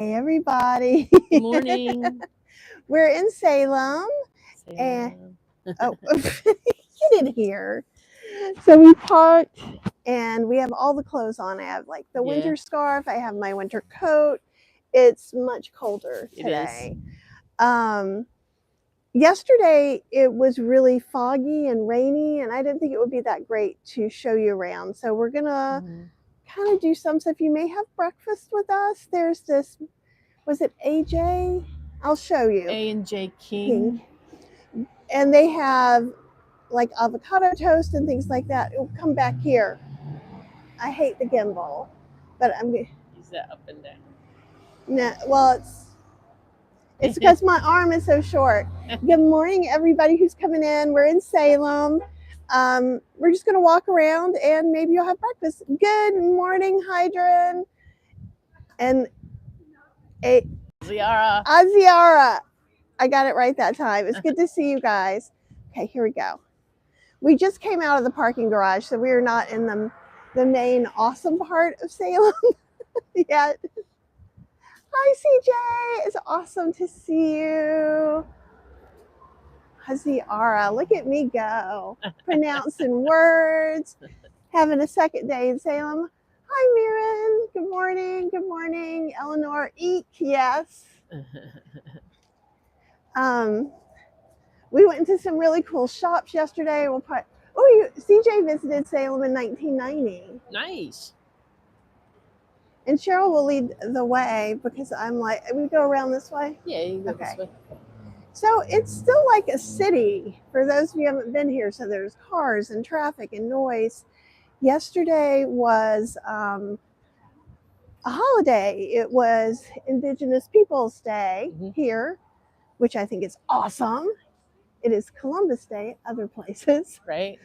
Hey everybody. Good morning. We're in Salem and Salem. oh get in here. So we parked and we have all the clothes on. I have like the Yeah, winter scarf, I have my winter coat. It's much colder it is. today. Um Yesterday it was really foggy and rainy and I didn't think it would be that great to show you around. So we're gonna kind of do some stuff. You may have breakfast with us. There's this, was it AJ? I'll show you. A&J King. And they have like avocado toast and things like that. It'll come back here. I hate the gimbal, but I'm Use that up and down. no, well, it's because my arm is so short. Good morning, everybody who's coming in. We're in Salem. We're just gonna walk around and maybe you'll have breakfast. Good morning, Hydran. And Ziara. Aziara. I got it right that time. It's good to see you guys. Okay, here we go. We just came out of the parking garage, so we are not in the main awesome part of Salem yet. Hi, CJ. It's awesome to see you. Haziara, look at me go. Pronouncing words. Having a second day in Salem. Hi, Mirren. Good morning. Good morning. Eleanor, eek, yes. We went into some really cool shops yesterday. CJ visited Salem in 1990. Nice. And Cheryl will lead the way because I'm like, we go around this way? Yeah, you can go this way. So it's still like a city for those of you who haven't been here. So there's cars and traffic and noise. Yesterday was a holiday. It was Indigenous Peoples Day here, which I think is awesome. It is Columbus Day other places. Right.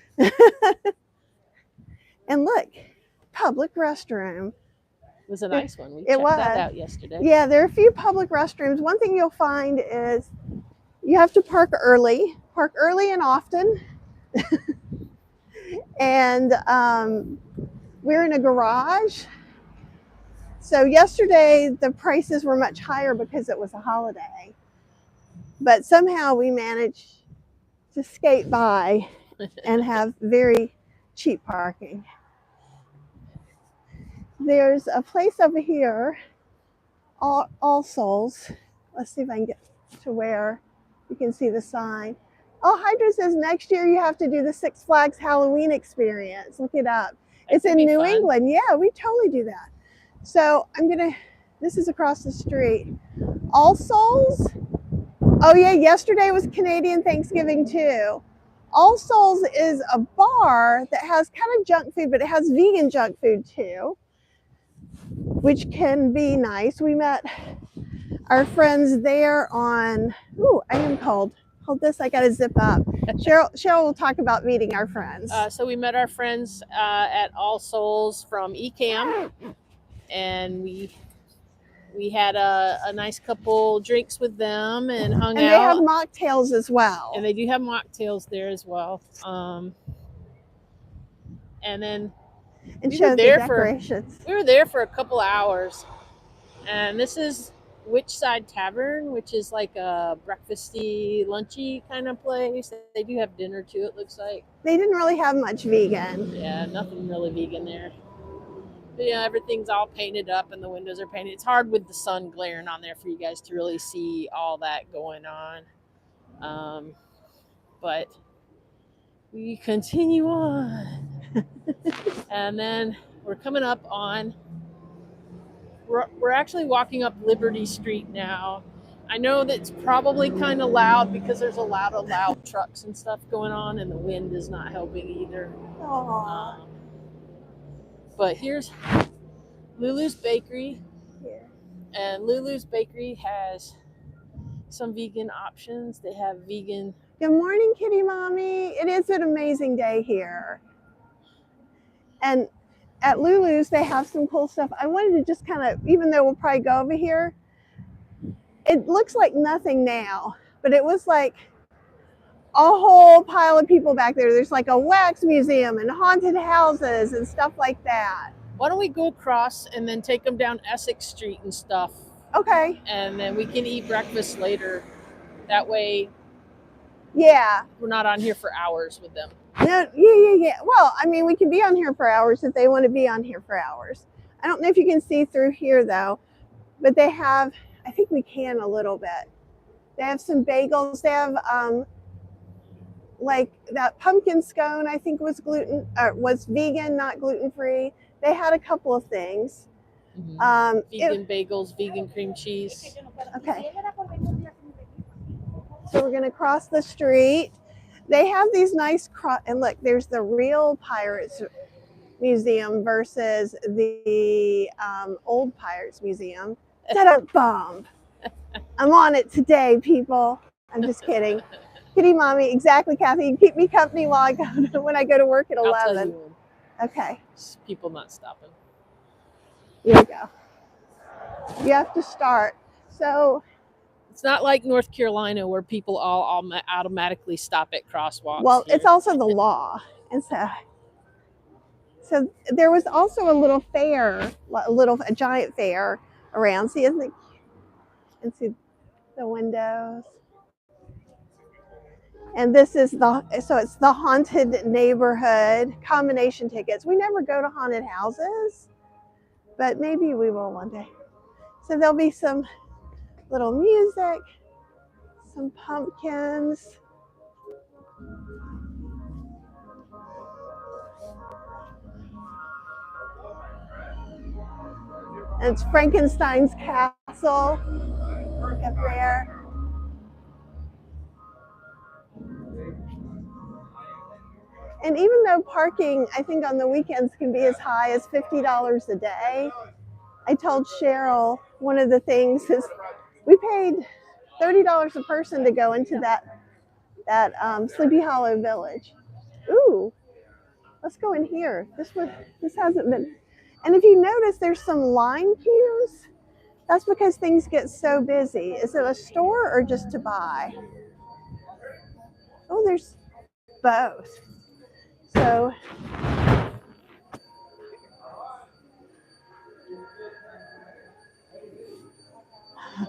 And look, public restroom. It was a nice one. We checked that out yesterday. Yeah, there are a few public restrooms. One thing you'll find is you have to park early and often. And we're in a garage. So yesterday the prices were much higher because it was a holiday. But somehow we managed to skate by and have very cheap parking. There's a place over here, All Souls. Let's see if I can get to where you can see the sign. Oh, Hydra says next year you have to do the Six Flags Halloween experience. Look it up. It's in New England. Yeah, we totally do that. So this is across the street. All Souls. Oh yeah, yesterday was Canadian Thanksgiving too. All Souls is a bar that has kind of junk food, but it has vegan junk food too, which can be nice. We met our friends there on, I am cold. Hold this, I gotta zip up. Cheryl will talk about meeting our friends. So we met our friends at All Souls from ECAM, and we had a nice couple drinks with them and hung out. And they have mocktails as well. And they do have mocktails there as well. And then we were there for a couple hours. And this is Witchside Tavern, which is like a breakfasty, lunchy kind of place. They do have dinner too, it looks like. They didn't really have much vegan. Yeah, nothing really vegan there. But yeah, everything's all painted up and the windows are painted. It's hard with the sun glaring on there for you guys to really see all that going on. But we continue on. And then we're coming up on, we're actually walking up Liberty Street now. I know that it's probably kind of loud because there's a lot of loud trucks and stuff going on and the wind is not helping either. But here's Lulu's Bakery. Yeah. And Lulu's Bakery has some vegan options. They have vegan. Good morning, Kitty Mommy. It is an amazing day here. And at Lulu's, they have some cool stuff. I wanted to just kind of, even though we'll probably go over here, it looks like nothing now, but it was like a whole pile of people back there. There's like a wax museum and haunted houses and stuff like that. Why don't we go across and then take them down Essex Street and stuff? Okay. And then we can eat breakfast later. That way Yeah. we're not on here for hours with them. No, yeah. Well, I mean, we can be on here for hours if they want to be on here for hours. I don't know if you can see through here though, but they have, I think we can a little bit. They have some bagels. They have like that pumpkin scone, I think was was vegan, not gluten free. They had a couple of things. Vegan bagels, vegan cream cheese. Okay. So we're gonna cross the street. They have these nice and look, there's the real Pirates Museum versus the old Pirates Museum. Bomb. I'm on it today, people. I'm just kidding. Kitty mommy, exactly, Kathy. You keep me company while I go when I go to work at 11. I'll tell you when. Okay. People not stopping. Here we go. You have to start. So it's not like North Carolina where people all automatically stop at crosswalks. Well, here. It's also the law. And so there was also a little fair, a giant fair around. See, isn't it? And see the windows. And this is it's the haunted neighborhood combination tickets. We never go to haunted houses, but maybe we will one day. So there'll be some little music, some pumpkins. And it's Frankenstein's castle. Look up there. And even though parking, I think on the weekends can be as high as $50 a day, I told Cheryl one of the things is we paid $30 a person to go into that Sleepy Hollow Village. Ooh, let's go in here. This hasn't been. And if you notice, there's some line queues. That's because things get so busy. Is it a store or just to buy? Oh, there's both. So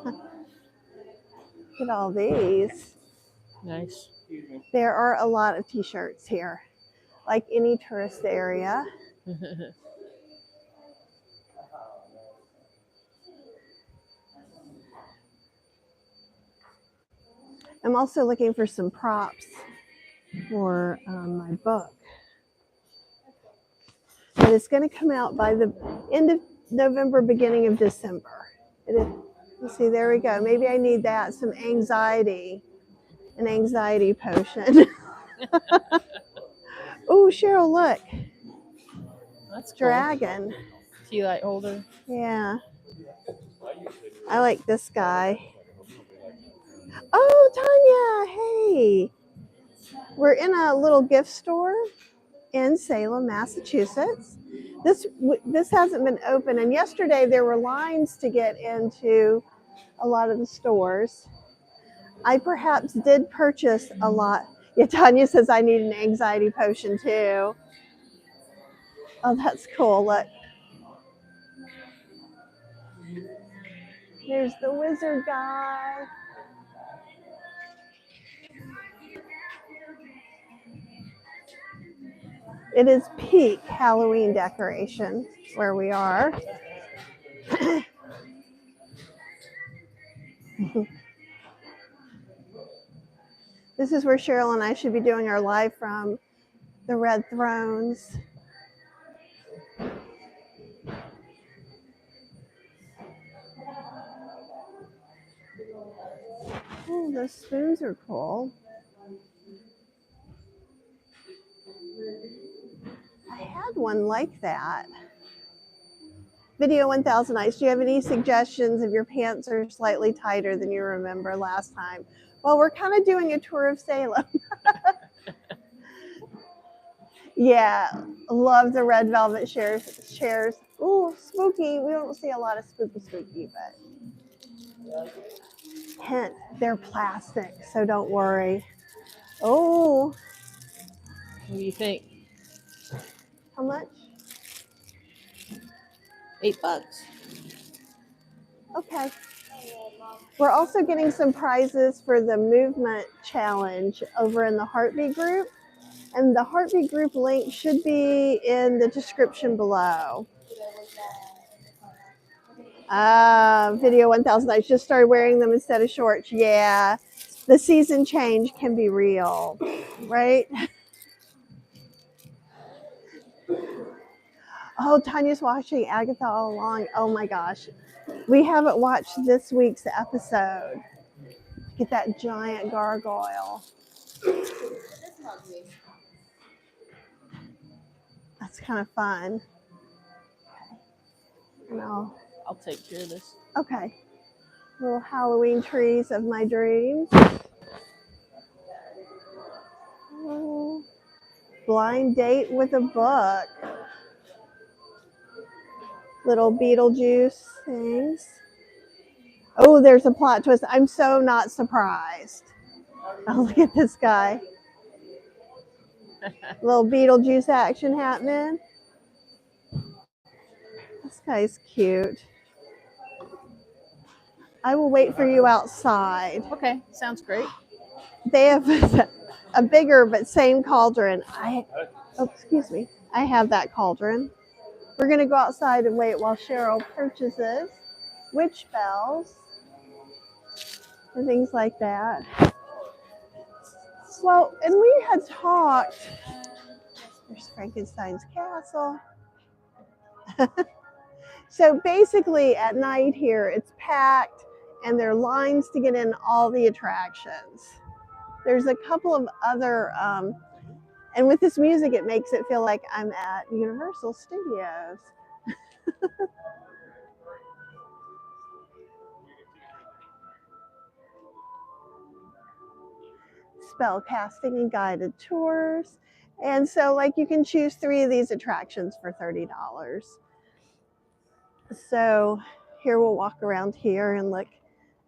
look at all these. Nice. There are a lot of t-shirts here, like any tourist area. I'm also looking for some props for my book. But it's going to come out by the end of November, beginning of December. Let's see, there we go. Maybe I need that, an anxiety potion. Oh, Cheryl, look. That's cool. Dragon. Tea light holder. Yeah. I like this guy. Oh, Tanya, hey. We're in a little gift store in Salem, Massachusetts. This hasn't been open, and yesterday there were lines to get into a lot of the stores. I perhaps did purchase a lot. Yeah, Tanya says I need an anxiety potion too. Oh, that's cool. Look. There's the wizard guy. It is peak Halloween decoration where we are. This is where Cheryl and I should be doing our live from, the Red Thrones. Oh, those spoons are cool. I had one like that. Video 1000 Ice, do you have any suggestions if your pants are slightly tighter than you remember last time? Well, we're kind of doing a tour of Salem. Yeah, love the red velvet chairs. Ooh, spooky. We don't see a lot of spooky, but hint, they're plastic, so don't worry. Oh. What do you think? How much? $8. Okay. We're also getting some prizes for the movement challenge over in the Heartbeat group. And the Heartbeat group link should be in the description below. Video 1000. I just started wearing them instead of shorts. Yeah, the season change can be real, right? Oh, Tanya's watching Agatha all along. Oh my gosh. We haven't watched this week's episode. Get that giant gargoyle. That's kind of fun. And I'll take care of this. okay. Little Halloween trees of my dreams. Oh, blind date with a book. Little Beetlejuice things. Oh, there's a plot twist. I'm so not surprised. Oh, look at this guy. Little Beetlejuice action happening. This guy's cute. I will wait for you outside. Okay, sounds great. They have a bigger but same cauldron. Excuse me. I have that cauldron. We're going to go outside and wait while Cheryl purchases witch bells and things like that. Well, and we had talked. There's Frankenstein's castle. So basically at night here, it's packed and there are lines to get in all the attractions. There's a couple of other, and with this music, it makes it feel like I'm at Universal Studios. Spell casting and guided tours. And so like you can choose 3 of these attractions for $30. So here we'll walk around here and look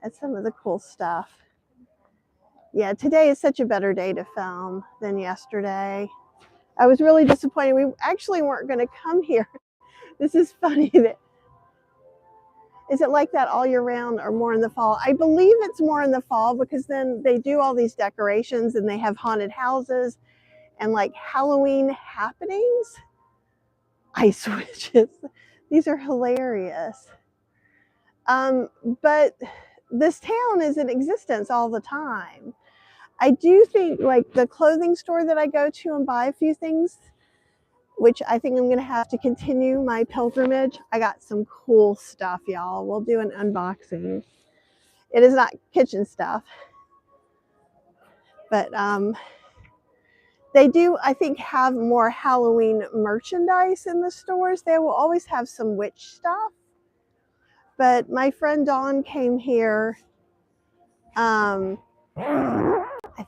at some of the cool stuff. Yeah, today is such a better day to film than yesterday. I was really disappointed. We actually weren't going to come here. This is funny. Is it like that all year round or more in the fall? I believe it's more in the fall because then they do all these decorations and they have haunted houses and like Halloween happenings. Ice witches. These are hilarious. But this town is in existence all the time. I do think like the clothing store that I go to and buy a few things, which I think I'm going to have to continue my pilgrimage. I got some cool stuff, y'all. We'll do an unboxing. It is not kitchen stuff, but they do, I think, have more Halloween merchandise in the stores. They will always have some witch stuff. But my friend Dawn came here. I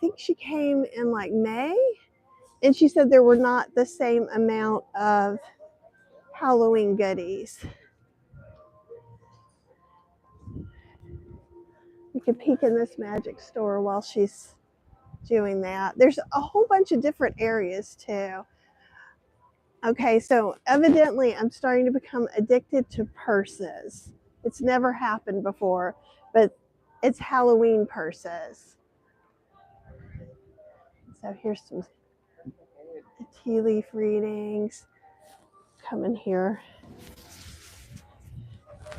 think she came in like May, and she said there were not the same amount of Halloween goodies. You can peek in this magic store while she's doing that. There's a whole bunch of different areas too. Okay, so evidently I'm starting to become addicted to purses. It's never happened before, but it's Halloween purses. So here's some tea leaf readings. Come in here.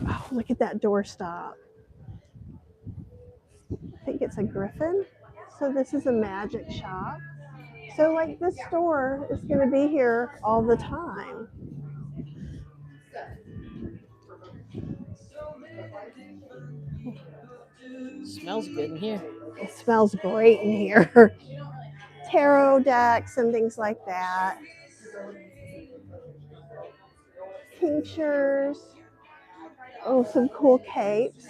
Oh, look at that doorstop. I think it's a griffin. So this is a magic shop. So like this store is going to be here all the time. Smells good in here. It smells great in here. Tarot decks and things like that. Tinctures. Oh, some cool capes.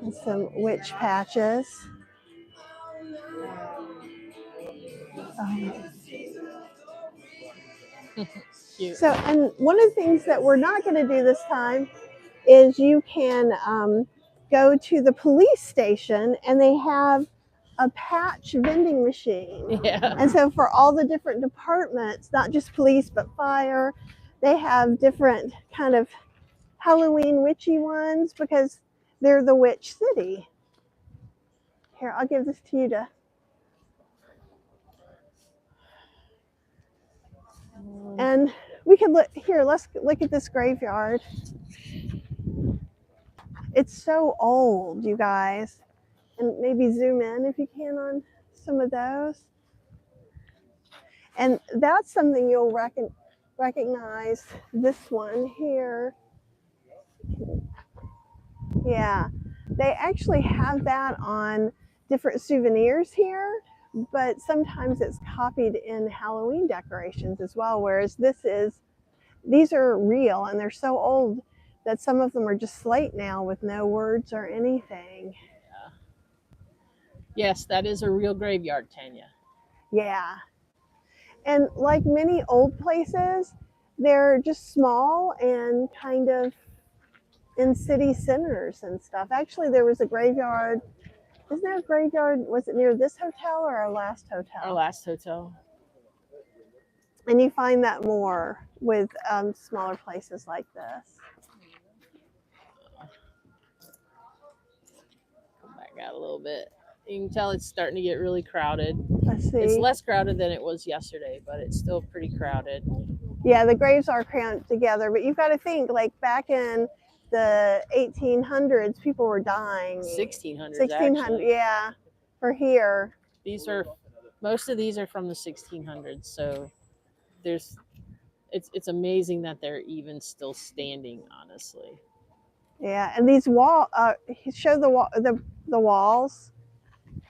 And some witch patches. Cute. So, and one of the things that we're not going to do this time is you can go to the police station and they have a patch vending machine. Yeah. And so for all the different departments, not just police, but fire, they have different kind of Halloween witchy ones because they're the witch city. Here, I'll give this to you to. And we could look here, let's look at this graveyard. It's so old, you guys. And maybe zoom in if you can on some of those. And that's something you'll recognize. This one here. Yeah, they actually have that on different souvenirs here, but sometimes it's copied in Halloween decorations as well, whereas these are real and they're so old that some of them are just slate now with no words or anything. Yeah. Yes, that is a real graveyard, Tanya. Yeah. And like many old places, they're just small and kind of in city centers and stuff. Actually, there was a graveyard. Isn't there a graveyard? Was it near this hotel or our last hotel? Our last hotel. And you find that more with smaller places like this. Come back out a little bit. You can tell it's starting to get really crowded. Let's see. It's less crowded than it was yesterday, but it's still pretty crowded. Yeah, the graves are crammed together, but you've got to think, like back in the 1800s, people were dying. 1600s, 1600, actually. yeah, for here. Most of these are from the 1600s, so it's amazing that they're even still standing, honestly. Yeah, and these show the walls.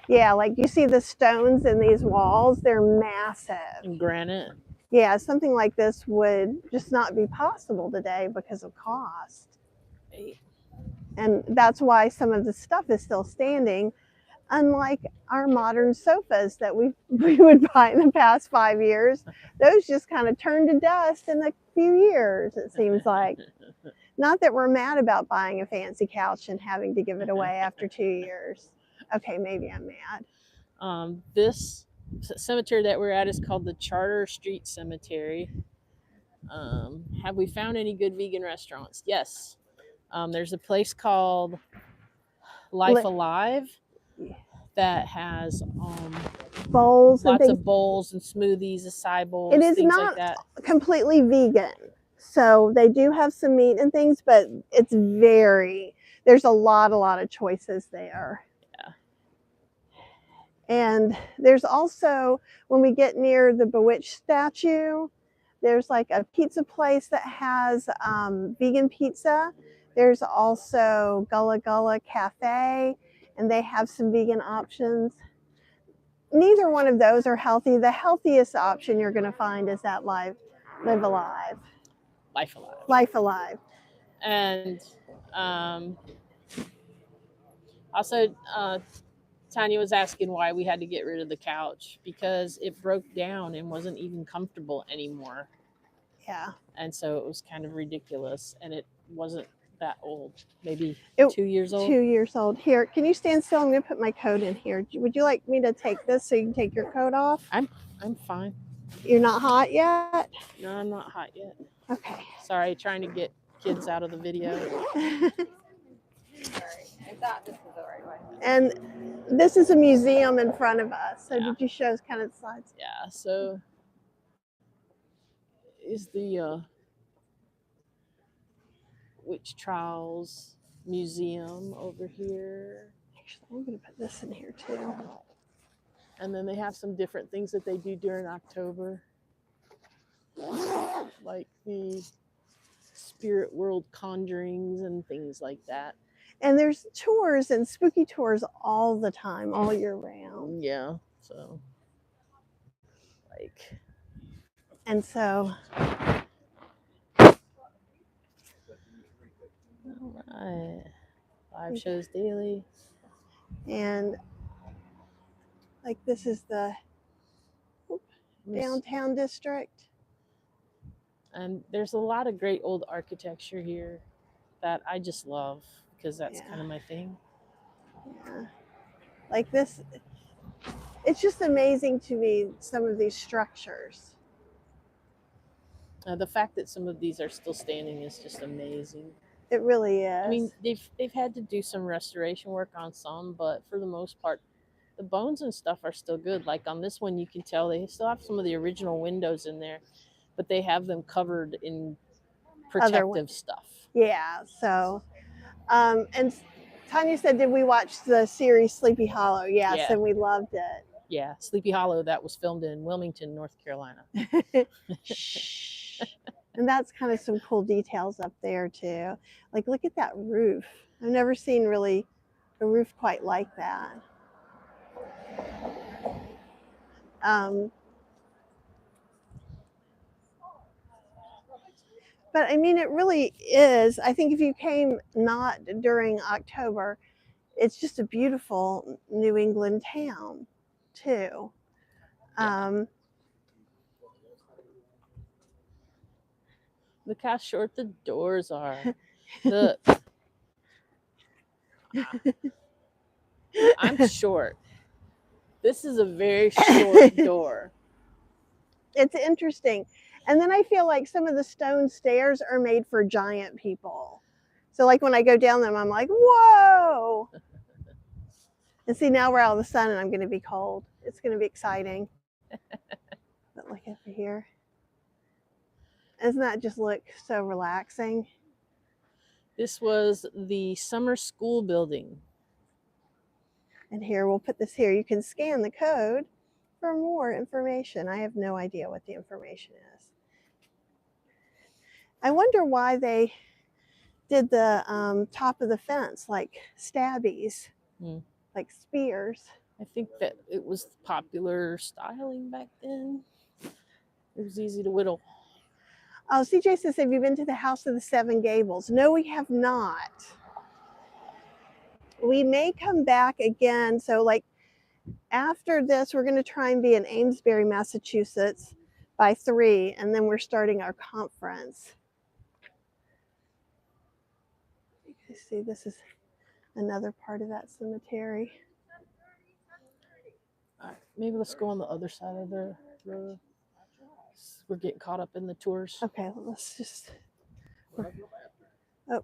Yeah, like you see the stones in these walls, they're massive. And granite. Yeah, something like this would just not be possible today because of cost. And that's why some of the stuff is still standing, unlike our modern sofas that we would buy in the past 5 years. Those just kind of turned to dust in a few years, it seems like. Not that we're mad about buying a fancy couch and having to give it away after 2 years. Okay, maybe I'm mad. This cemetery that we're at is called the Charter Street Cemetery. Have we found any good vegan restaurants? Yes. There's a place called Life Alive that has bowls, lots of bowls and smoothies, acai bowls, it is things not like that. Completely vegan. So they do have some meat and things, but it's there's a lot of choices there. Yeah. And there's also, when we get near the Bewitched statue, there's like a pizza place that has vegan pizza. There's also Gullah Gullah Cafe, and they have some vegan options. Neither one of those are healthy. The healthiest option you're going to find is that Live Alive. Life Alive. Life Alive. And also, Tanya was asking why we had to get rid of the couch because it broke down and wasn't even comfortable anymore. Yeah. And so it was kind of ridiculous, and it wasn't that old. Maybe 2 years old. 2 years old. Here, can you stand still? I'm going to put my coat in here. Would you like me to take this so you can take your coat off? I'm fine. You're not hot yet? No, I'm not hot yet. Okay. Sorry, trying to get kids out of the video. Sorry, I thought this was the right way. And this is a museum in front of us. So Yeah. did you show us kind of the slides? Yeah, so is the Witch Trials Museum over here. Actually, I'm going to put this in here too. And then they have some different things that they do during October, like the spirit world conjurings and things like that. And there's tours and spooky tours all the time, all year round. Yeah, so like. And so. All right. Live shows daily. And like this is the downtown district. And there's a lot of great old architecture here that I just love because that's kind of my thing. Yeah. Like this it's just amazing to me, some of these structures. The fact that some of these are still standing is just amazing. It really is. I mean, they've had to do some restoration work on some, but for the most part, the bones and stuff are still good. Like on this one, you can tell they still have some of the original windows in there, but they have them covered in protective stuff. Yeah. So, and Tanya said, did we watch the series Sleepy Hollow? Yes, Yeah. and we loved it. Yeah, Sleepy Hollow, that was filmed in Wilmington, North Carolina. Shh. And that's kind of some cool details up there too. Like, look at that roof. I've never seen really a roof quite like that. But I mean, it really is. I think if you came not during October, it's just a beautiful New England town too. Yeah. Look how short the doors are. Look. I'm short. This is a very short door. It's interesting. And then I feel like some of the stone stairs are made for giant people. So like when I go down them, I'm like, whoa. And see, now we're out of the sun and I'm going to be cold. It's going to be exciting. But look over here. Doesn't that just look so relaxing? This was the summer school building. And here, we'll put this here. You can scan the code for more information. I have no idea what the information is. I wonder why they did the top of the fence like stabbies, like spears. I think that it was popular styling back then. It was easy to whittle. Oh, CJ says, have you been to the House of the Seven Gables? No, we have not. We may come back again. So like after this, we're going to try and be in Amesbury, Massachusetts by 3, and then we're starting our conference. You can see this is another part of that cemetery. All right, maybe let's go on the other side of the road. We're getting caught up in the tours. Okay, let's just. Oh.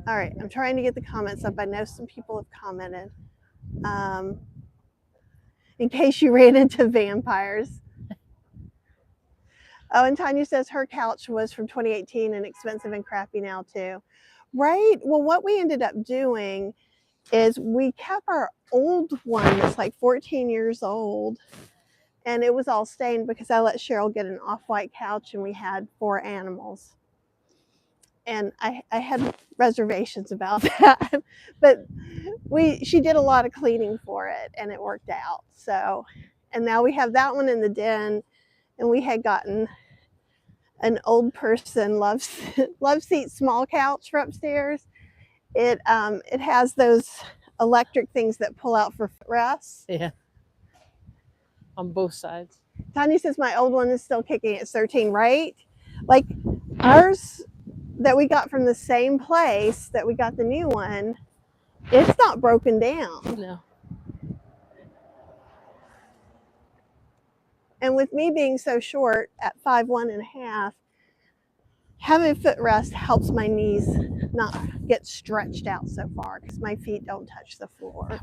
All right, I'm trying to get the comments up. I know some people have commented. In case you ran into vampires. Oh, and Tanya says her couch was from 2018 and expensive and crappy now too. Right? Well, what we ended up doing is we kept our old one that's like 14 years old, and it was all stained because I let Cheryl get an off-white couch and we had 4 animals. And I had reservations about that, but she did a lot of cleaning for it and it worked out. So, and now we have that one in the den, and we had gotten an old person love seat small couch for upstairs. It has those electric things that pull out for footrests. Yeah. On both sides. Tanya says my old one is still kicking at 13, right? Like ours that we got from the same place that we got the new one, it's not broken down. No. And with me being so short at 5'1½", having a footrest helps my knees not get stretched out so far because my feet don't touch the floor.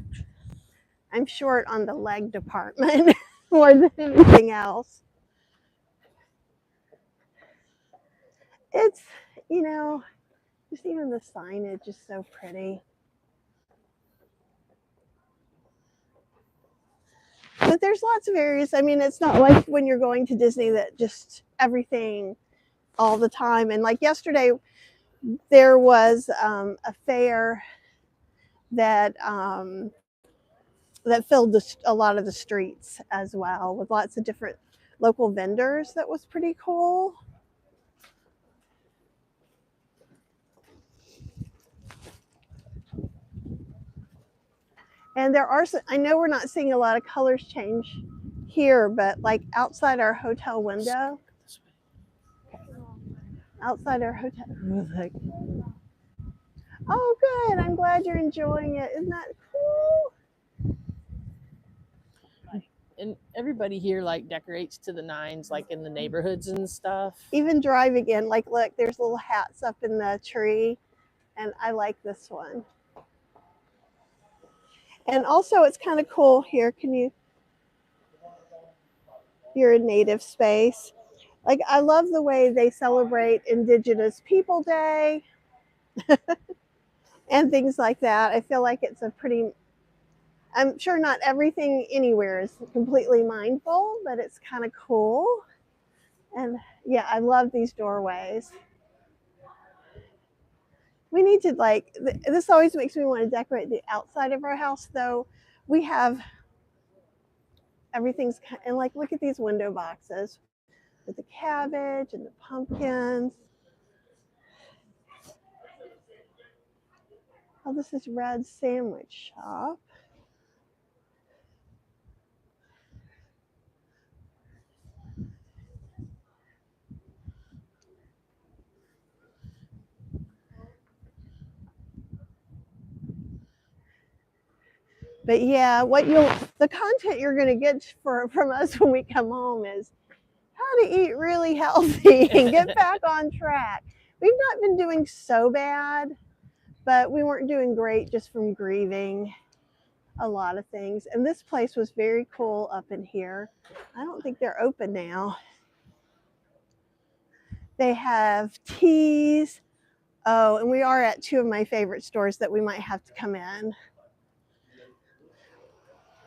I'm short on the leg department more than anything else. It's, you know, just even the signage is so pretty. But there's lots of areas. I mean, it's not like when you're going to Disney that just everything all the time. And like yesterday, there was a fair that that filled a lot of the streets as well with lots of different local vendors. That was pretty cool. And there are, I know we're not seeing a lot of colors change here, but like outside our hotel window, outside our hotel, Oh, good. I'm glad you're enjoying it. Isn't that cool? And everybody here like decorates to the nines, like in the neighborhoods and stuff. Even driving in, like, look, there's little hats up in the tree, and I like this one. And also, it's kind of cool here. You're in native space. Like, I love the way they celebrate Indigenous People Day and things like that. I feel like it's I'm sure not everything anywhere is completely mindful, but it's kind of cool. And yeah, I love these doorways. We need to this always makes me want to decorate the outside of our house, though. We have everything's, and like, look at these window boxes with the cabbage and the pumpkins. Oh, this is Red Sandwich Shop. But yeah, the content you're going to get from us when we come home is how to eat really healthy and get back on track. We've not been doing so bad, but we weren't doing great just from grieving a lot of things. And this place was very cool up in here. I don't think they're open now. They have teas. Oh, and we are at two of my favorite stores that we might have to come in.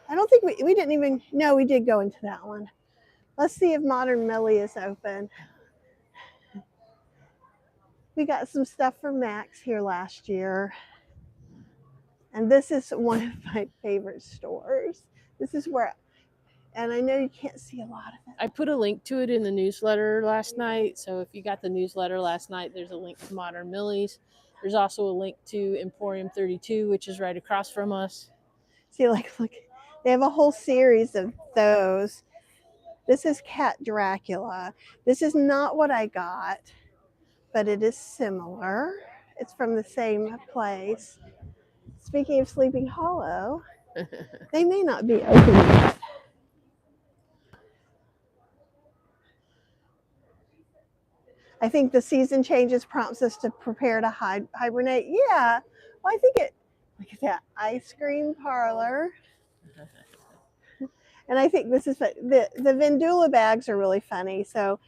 I don't think we didn't even, no, we did go into that one. Let's see if Modern Millie is open. We got some stuff from Max here last year. And this is one of my favorite stores. This is where, and I know you can't see a lot of it. I put a link to it in the newsletter last night. So if you got the newsletter last night, there's a link to Modern Millie's. There's also a link to Emporium 32, which is right across from us. See, like, look, they have a whole series of those. This is Cat Dracula. This is not what I got, but it is similar. It's from the same place. Speaking of Sleeping Hollow, they may not be open yet. I think the season changes prompts us to prepare to hibernate. Yeah, well, I think look at that, ice cream parlor. And I think this is the Vendula bags are really funny. So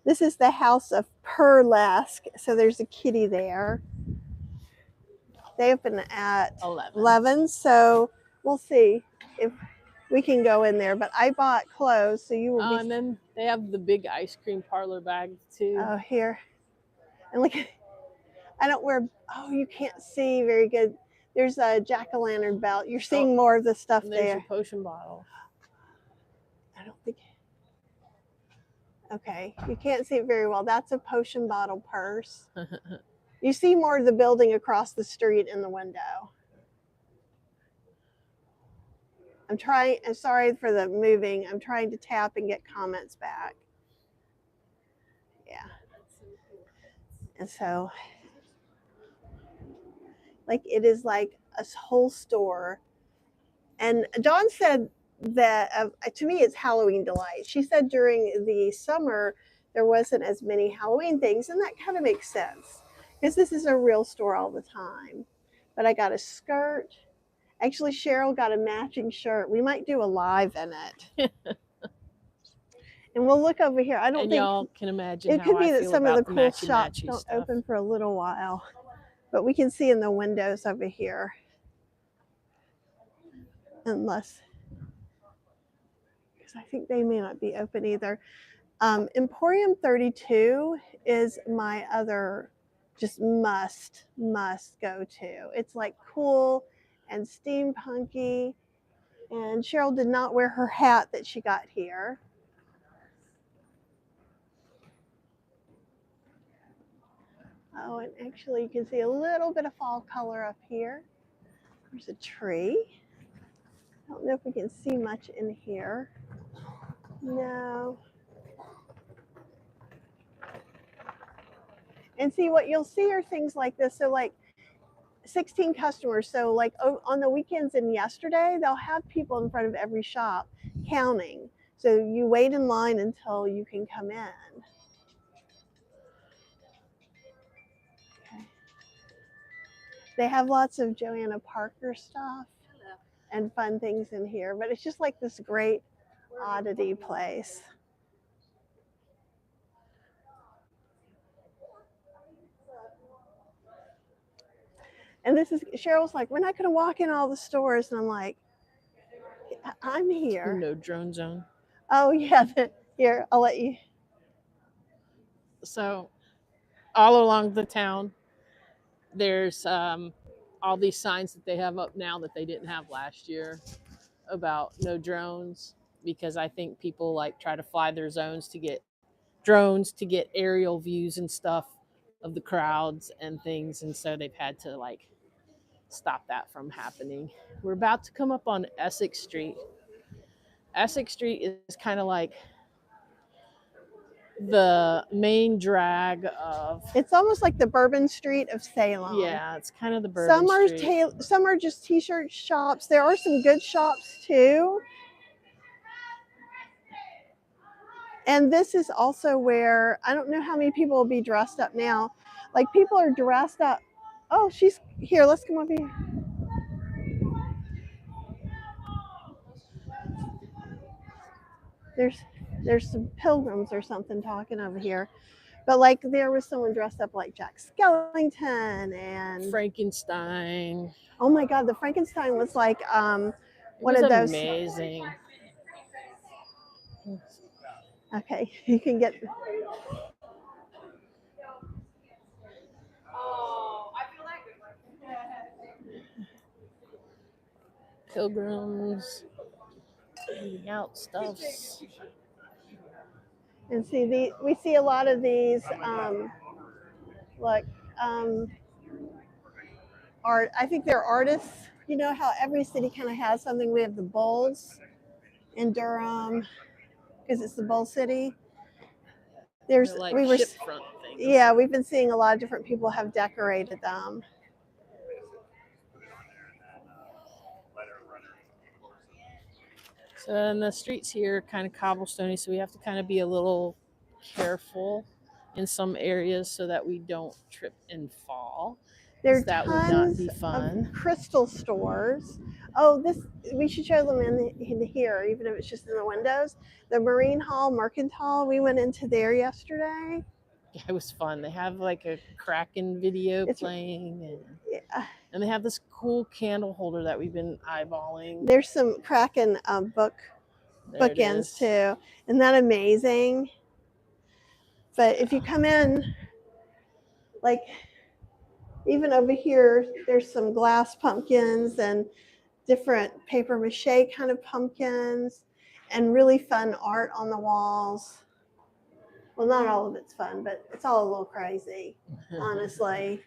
this is the House of Burlesque. So there's a kitty there. They open at 11. So we'll see if we can go in there. But I bought clothes, so you will be. And then they have the big ice cream parlor bag too. Oh, here. And look, I don't wear, oh, you can't see very good. There's a jack-o'-lantern belt. You're seeing more of the stuff and there's there. Your potion bottle. I don't think. Okay, you can't see it very well. That's a potion bottle purse. You see more of the building across the street in the window. I'm sorry for the moving. I'm trying to tap and get comments back. Yeah. And so, like, it is like a whole store. And Dawn said that, to me, it's Halloween delight. She said during the summer, there wasn't as many Halloween things, and that kind of makes sense because this is a real store all the time. But I got a skirt. Actually, Cheryl got a matching shirt. We might do a live in it. And we'll look over here. I don't think y'all can imagine it could be that some of the cool shops don't open for a little while, but we can see in the windows over here. Unless, because I think they may not be open either. Emporium 32 is my other just must go to. It's like cool and steampunky. And Cheryl did not wear her hat that she got here. Oh, and actually you can see a little bit of fall color up here. There's a tree. I don't know if we can see much in here. No. And see, what you'll see are things like this. So like 16 customers. So like on the weekends and yesterday, they'll have people in front of every shop counting. So you wait in line until you can come in. Okay. They have lots of Joanna Parker stuff and fun things in here, but it's just like this great oddity place. And this is, Cheryl's like, we're not going to walk in all the stores. And I'm like, I'm here. No drone zone. Oh, yeah. Here, I'll let you. So all along the town, there's all these signs that they have up now that they didn't have last year about no drones, because I think people like try to fly their zones to get drones to get aerial views and stuff of the crowds and things, and so they've had to like stop that from happening. We're about to come up on Essex Street. Essex Street is kind of like the main drag of. It's almost like the Bourbon Street of Salem. Yeah, it's kind of the Bourbon Street. Some are just t-shirt shops. There are some good shops too. And this is also where, I don't know how many people will be dressed up now. Like people are dressed up. Oh, she's here. Let's come over here. There's some pilgrims or something talking over here. But like there was someone dressed up like Jack Skellington and Frankenstein. Oh my God, the Frankenstein was like one of those. Amazing. Okay, you can get. Oh, I feel like Pilgrims, eating out stuffs. And see, we see a lot of these, like art. I think they're artists. You know how every city kind of has something. We have the Bulls in Durham because it's the Bull City. They're like shipfront things. Yeah, we've been seeing a lot of different people have decorated them. So, and the streets here are kind of cobblestony, so we have to kind of be a little careful in some areas so that we don't trip and fall. That would not be fun. Crystal stores. Oh, we should show them in here, even if it's just in the windows. The Marine Hall Mercantile, we went into there yesterday. Yeah, it was fun. They have like a Kraken video playing, and they have this cool candle holder that we've been eyeballing. There's some Kraken bookends too. Isn't that amazing? But if you come in, like even over here, there's some glass pumpkins and different paper mache kind of pumpkins and really fun art on the walls. Well, not all of it's fun, but it's all a little crazy, honestly.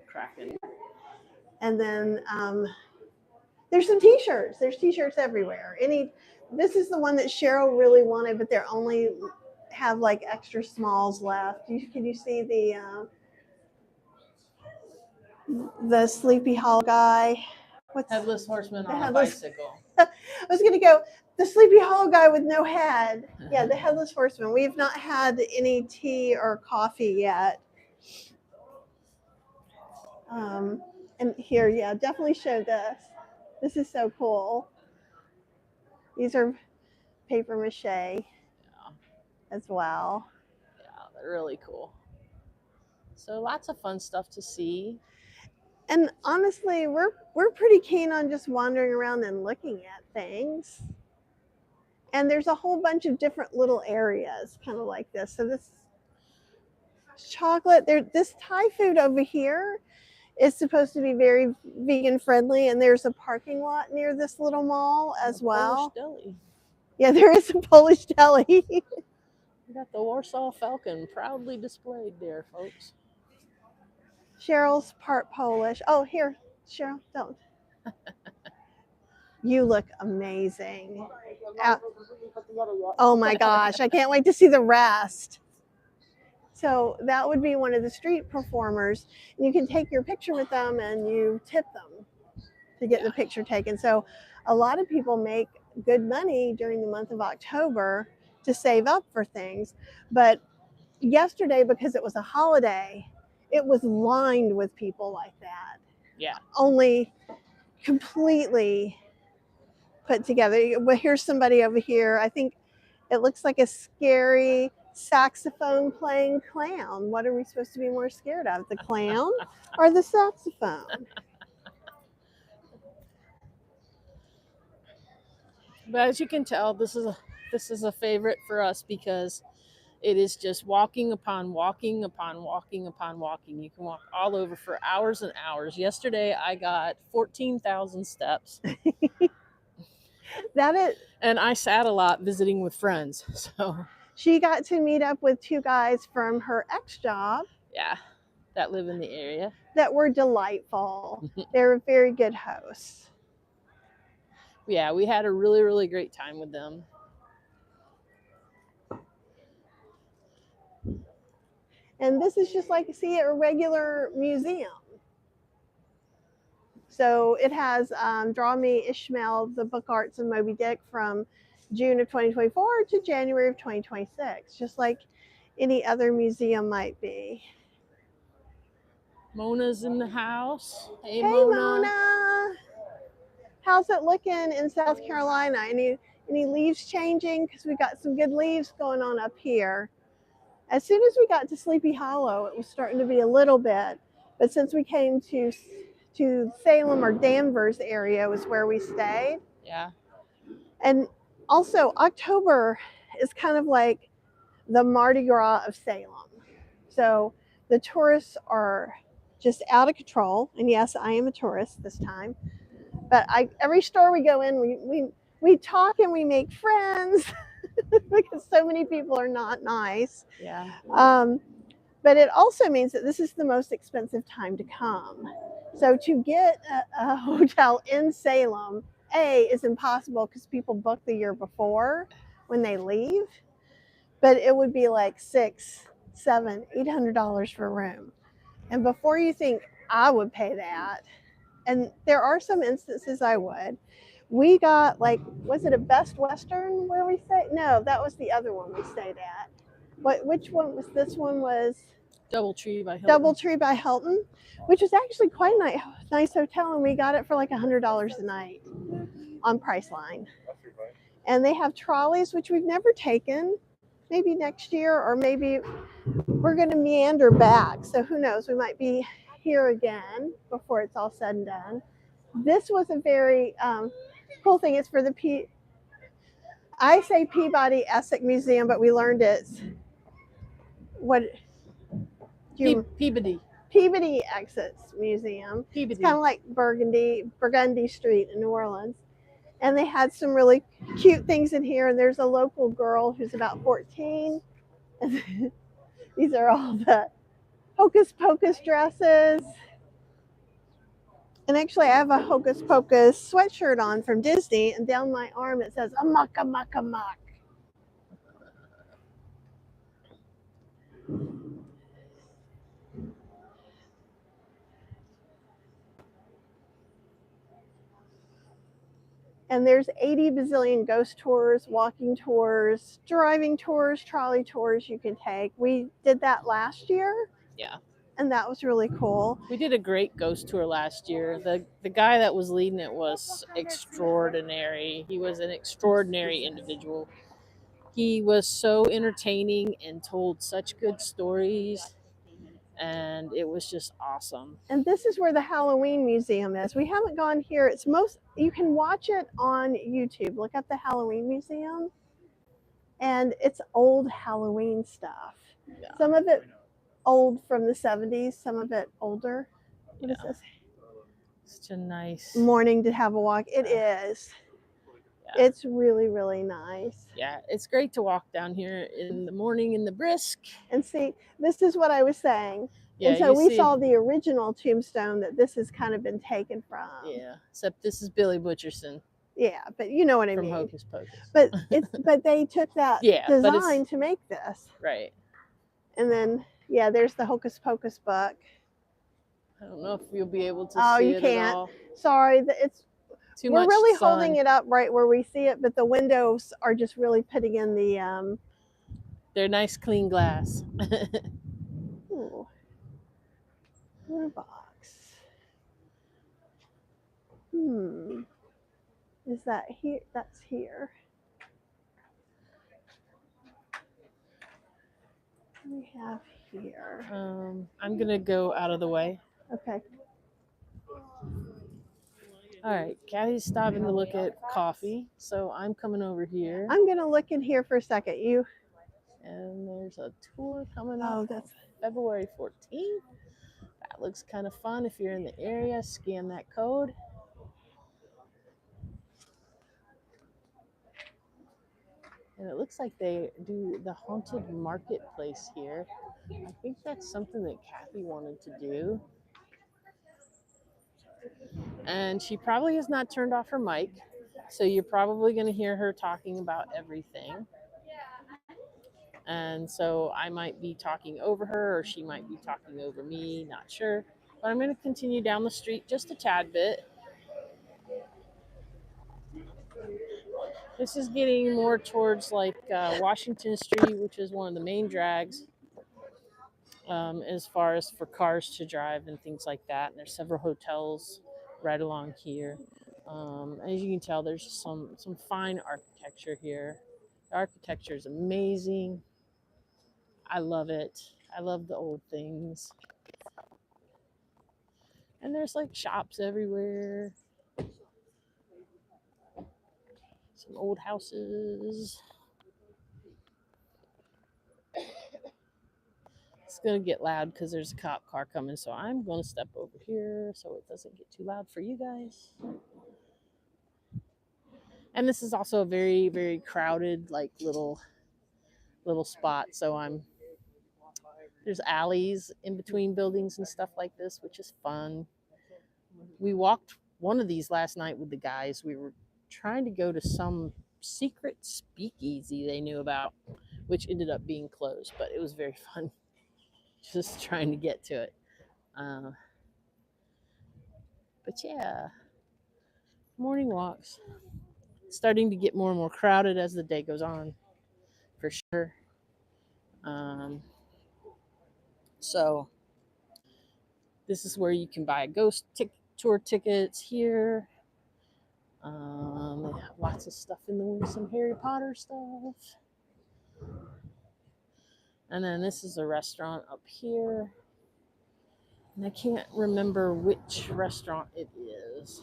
Kraken. And then there's some t-shirts. There's t-shirts everywhere. This is the one that Cheryl really wanted, but they're only have like extra smalls left. Can you see the Sleepy Hollow guy? Headless Horseman on a bicycle. I was going to go, the Sleepy Hollow guy with no head. Yeah, the Headless Horseman. We have not had any tea or coffee yet. And here, yeah, definitely show this. This is so cool. These are paper mache as well. Yeah, they're really cool. So lots of fun stuff to see. And honestly, we're pretty keen on just wandering around and looking at things. And there's a whole bunch of different little areas kind of like this. So this chocolate, this Thai food over here is supposed to be very vegan friendly, and there's a parking lot near this little mall as well. Polish deli. Yeah, there is a Polish deli. We got the Warsaw Falcon proudly displayed there, folks. Cheryl's part Polish. Oh, here, Cheryl, don't. You look amazing. Oh my gosh, I can't wait to see the rest. So that would be one of the street performers. And you can take your picture with them and you tip them to get the picture taken. So a lot of people make good money during the month of October to save up for things. But yesterday, because it was a holiday, it was lined with people like that. Yeah. Only completely put together. Well, here's somebody over here. I think it looks like a scary saxophone playing clown. What are we supposed to be more scared of, the clown or the saxophone? But as you can tell, this is a favorite for us because it is just walking upon walking upon walking upon walking. You can walk all over for hours and hours. Yesterday I got 14,000 steps. And I sat a lot visiting with friends. So she got to meet up with two guys from her ex job. Yeah, that live in the area. That were delightful. They were very good hosts. Yeah, we had a really, really great time with them. And this is just like, see, a regular museum. So it has Draw Me Ishmael, the book arts of Moby Dick from June of 2024 to January of 2026, just like any other museum might be. Mona's in the house. Hey, Hey Mona. How's it looking in South Carolina? Any leaves changing? Because we got some good leaves going on up here. As soon as we got to Sleepy Hollow, it was starting to be a little bit. But since we came to Salem or Danvers area was where we stayed. Yeah. And also October is kind of like the Mardi Gras of Salem. So the tourists are just out of control. And yes, I am a tourist this time. But every store we go in, we talk and we make friends because so many people are not nice. Yeah. But it also means that this is the most expensive time to come. So to get a hotel in Salem, is impossible because people book the year before when they leave. But it would be like $600, $700, $800 for a room. And before you think I would pay that, and there are some instances I would. We got was it a Best Western where we stayed? No, that was the other one we stayed at. Which one was this one? Was Doubletree by Hilton. Doubletree by Hilton, which is actually quite a nice hotel, and we got it for like $100 a night on Priceline. And they have trolleys, which we've never taken. Maybe next year, or maybe we're going to meander back. So who knows? We might be here again before it's all said and done. This was a very cool thing. It's for the I say Peabody Essex Museum, but we learned it's Peabody Essex Museum. Peabody. It's kind of like Burgundy Street in New Orleans. And they had some really cute things in here. And there's a local girl who's about 14. These are all the Hocus Pocus dresses. And actually, I have a Hocus Pocus sweatshirt on from Disney, and down my arm it says "Amok, amok, amok." And there's 80 bazillion ghost tours, walking tours, driving tours, trolley tours you can take. We did that last year. Yeah. And that was really cool. We did a great ghost tour last year. The guy that was leading it was extraordinary. He was an extraordinary individual. He was so entertaining and told such good stories. And it was just awesome. And this is where the Halloween Museum is. We haven't gone here. You can watch it on YouTube. Look up the Halloween Museum. And it's old Halloween stuff. Yeah. Some of it old from the 70s, some of it older. What is this? Such a nice morning to have a walk. It is. Yeah. It's really, really nice. Yeah, it's great to walk down here in the morning in the brisk. And see, this is what I was saying. Yeah, and so we saw the original tombstone that this has kind of been taken from. Yeah, except this is Billy Butcherson. Yeah, but you know what I mean. From Hocus Pocus. But they took that design to make this. Right. And then, yeah, there's the Hocus Pocus book. I don't know if you'll be able to Oh, see you it can't. at all. Sorry, it's Too we're much really sun. holding it up right where we see it, but the windows are just really putting in the They're nice, clean glass. ooh, blue box. Is that here? That's here. What do we have here? I'm gonna go out of the way. Okay. All right, Caddy's stopping to look at coffee, so I'm coming over here. I'm gonna look in here for a second. You. And there's a tour coming up Oh, that's February 14th. That looks kind of fun. If you're in the area, scan that code. And it looks like they do the haunted marketplace here. I think that's something that Kathy wanted to do. And she probably has not turned off her mic, so you're probably going to hear her talking about everything. And so I might be talking over her, or she might be talking over me, not sure. But I'm going to continue down the street just a tad bit. This is getting more towards like Washington Street, which is one of the main drags as far as for cars to drive and things like that. And there's several hotels right along here. As you can tell, there's some fine architecture here. The architecture is amazing. I love it. I love the old things. And there's like shops everywhere. Some old houses. It's going to get loud because there's a cop car coming, so I'm going to step over here so it doesn't get too loud for you guys. And this is also a very, very crowded, like little spot. So there's alleys in between buildings and stuff like this, which is fun. We walked one of these last night with the guys. We were trying to go to some secret speakeasy they knew about, which ended up being closed, but it was very fun just trying to get to it. But yeah, morning walks. Starting to get more and more crowded as the day goes on, for sure. So this is where you can buy ghost tour tickets here. They have lots of stuff in there, some Harry Potter stuff. And then this is a restaurant up here. And I can't remember which restaurant it is.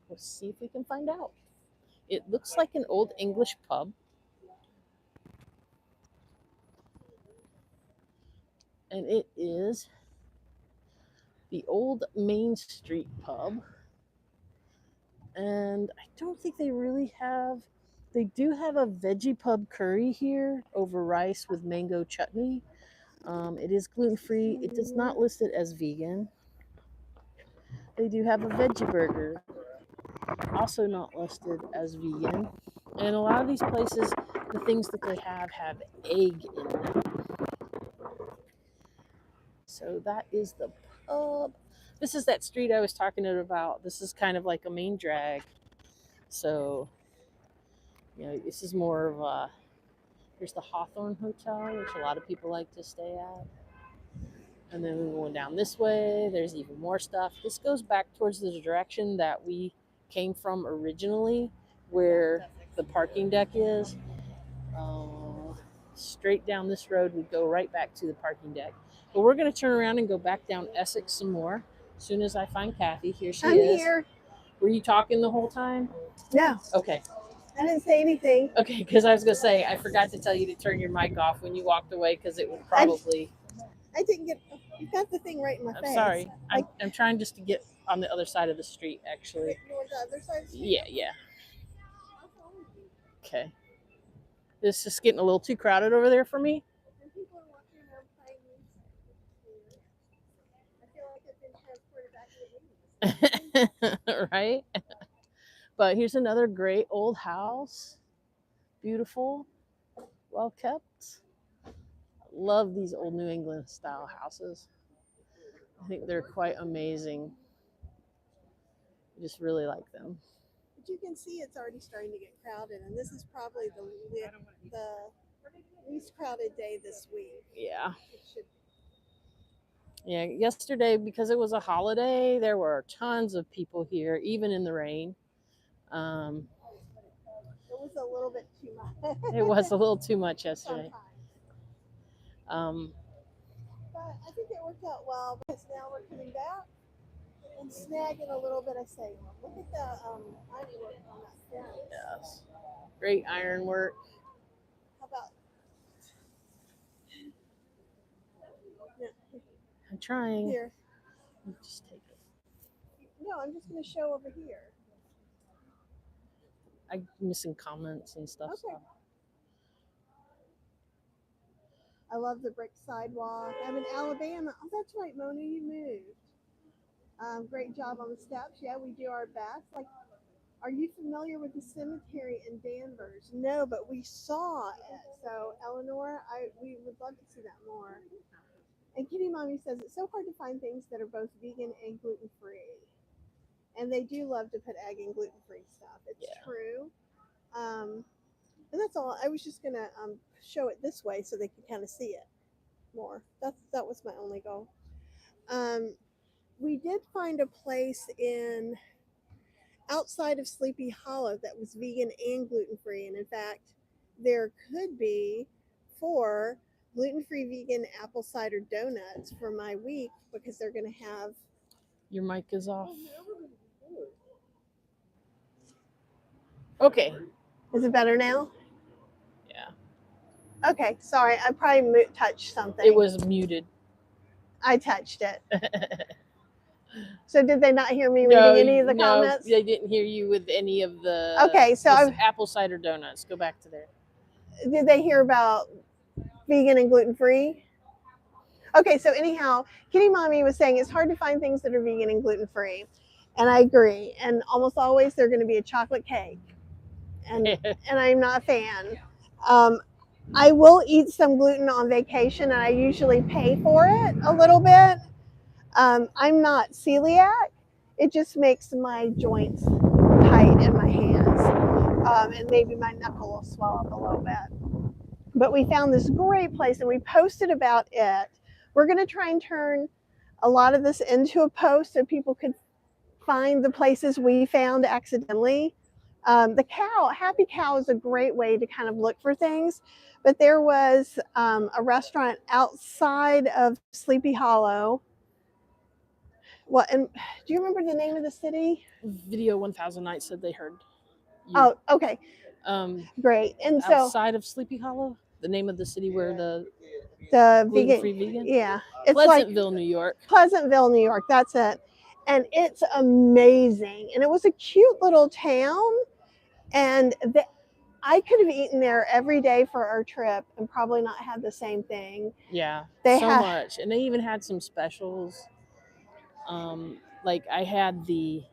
Let's see if we can find out. It looks like an old English pub. And it is the Old Main Street Pub. And I don't think they really have, they do have a veggie pub curry here over rice with mango chutney. It is gluten-free. It does not list it as vegan. They do have a veggie burger, also not listed as vegan. And a lot of these places, the things that they have egg in them. So that is the pub. This is that street I was talking about. This is kind of like a main drag. So, this is more of a, here's the Hawthorne Hotel, which a lot of people like to stay at. And then we're going down this way. There's even more stuff. This goes back towards the direction that we came from originally, where the parking deck is. Straight down this road, we go right back to the parking deck. But we're going to turn around and go back down Essex some more. As soon as I find Kathy, here she I'm is. here. Were you talking the whole time? No. Okay. I didn't say anything. Okay, because I was going to say, I forgot to tell you to turn your mic off when you walked away because it would probably... I didn't get, you got the thing right in my face. I'm sorry. I'm trying just to get on the other side of the street, actually. You want the other side of the street? Yeah. Okay. This is getting a little too crowded over there for me. People are walking around playing music. I feel like I've been transported back to the 80s. Right? But here's another great old house. Beautiful. well kept. Love these old New England style houses. I think they're quite amazing. I just really like them. But you can see it's already starting to get crowded, and this is probably the least crowded day this week. Yeah. It should Yeah, yesterday, because it was a holiday, there were tons of people here, even in the rain. It was a little bit too much. It was a little too much yesterday. Sometimes. But I think it worked out well because now we're coming back and snagging a little bit of Salem. Look at the ironwork on that fence. Yes. Great ironwork. How about? Yeah, I'm trying. here. Just take it. No, I'm just going to show over here. I'm missing comments and stuff. Okay. So. I love the brick sidewalk. I'm in Alabama. Oh, that's right, Mona, you moved. Great job on the steps. Yeah, we do our best. Like, are you familiar with the cemetery in Danvers? No, but we saw it. So, Eleanor, we would love to see that more. And Kitty Mommy says it's so hard to find things that are both vegan and gluten-free. And they do love to put egg and gluten-free stuff. It's true. And that's all. I was just going to show it this way so they could kind of see it more. That was my only goal. We did find a place outside of Sleepy Hollow that was vegan and gluten-free. And in fact, there could be 4 gluten-free vegan apple cider donuts for my week because they're going to have. Your mic is off. Okay. Is it better now? Yeah. Okay, sorry. I probably touched something. It was muted. I touched it. So did they not hear me reading any of the comments? No, they didn't hear you with any of the apple cider donuts. Go back to there. Did they hear about vegan and gluten-free? Okay, so anyhow, Kitty Mommy was saying it's hard to find things that are vegan and gluten-free. And I agree. And almost always they're going to be a chocolate cake. And I'm not a fan. I will eat some gluten on vacation, and I usually pay for it a little bit. I'm not celiac. It just makes my joints tight in my hands. And maybe my knuckle will swell up a little bit. But we found this great place, and we posted about it. We're going to try and turn a lot of this into a post so people could find the places we found accidentally. The Happy Cow is a great way to kind of look for things. But there was a restaurant outside of Sleepy Hollow. Well, and do you remember the name of the city? Video 1000 Nights said they heard you. Oh, okay. Great. And so outside of Sleepy Hollow, the name of the city where the gluten-free vegan? Yeah. It's Pleasantville, New York. Pleasantville, New York. That's it. And it's amazing. And it was a cute little town. And I could have eaten there every day for our trip and probably not had the same thing. Yeah, much. And they even had some specials. Like I had the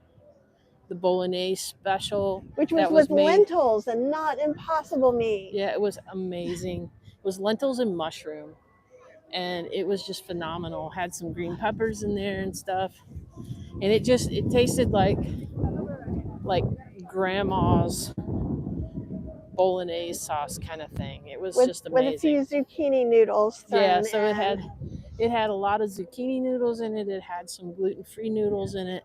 bolognese special, which was with lentils and not impossible meat. Yeah, it was amazing. It was lentils and mushroom, and it was just phenomenal. Had some green peppers in there and stuff, and it tasted like grandma's bolognese sauce kind of thing. It was just amazing. With a few zucchini noodles. Yeah, so it had a lot of zucchini noodles in it. It had some gluten-free noodles in it,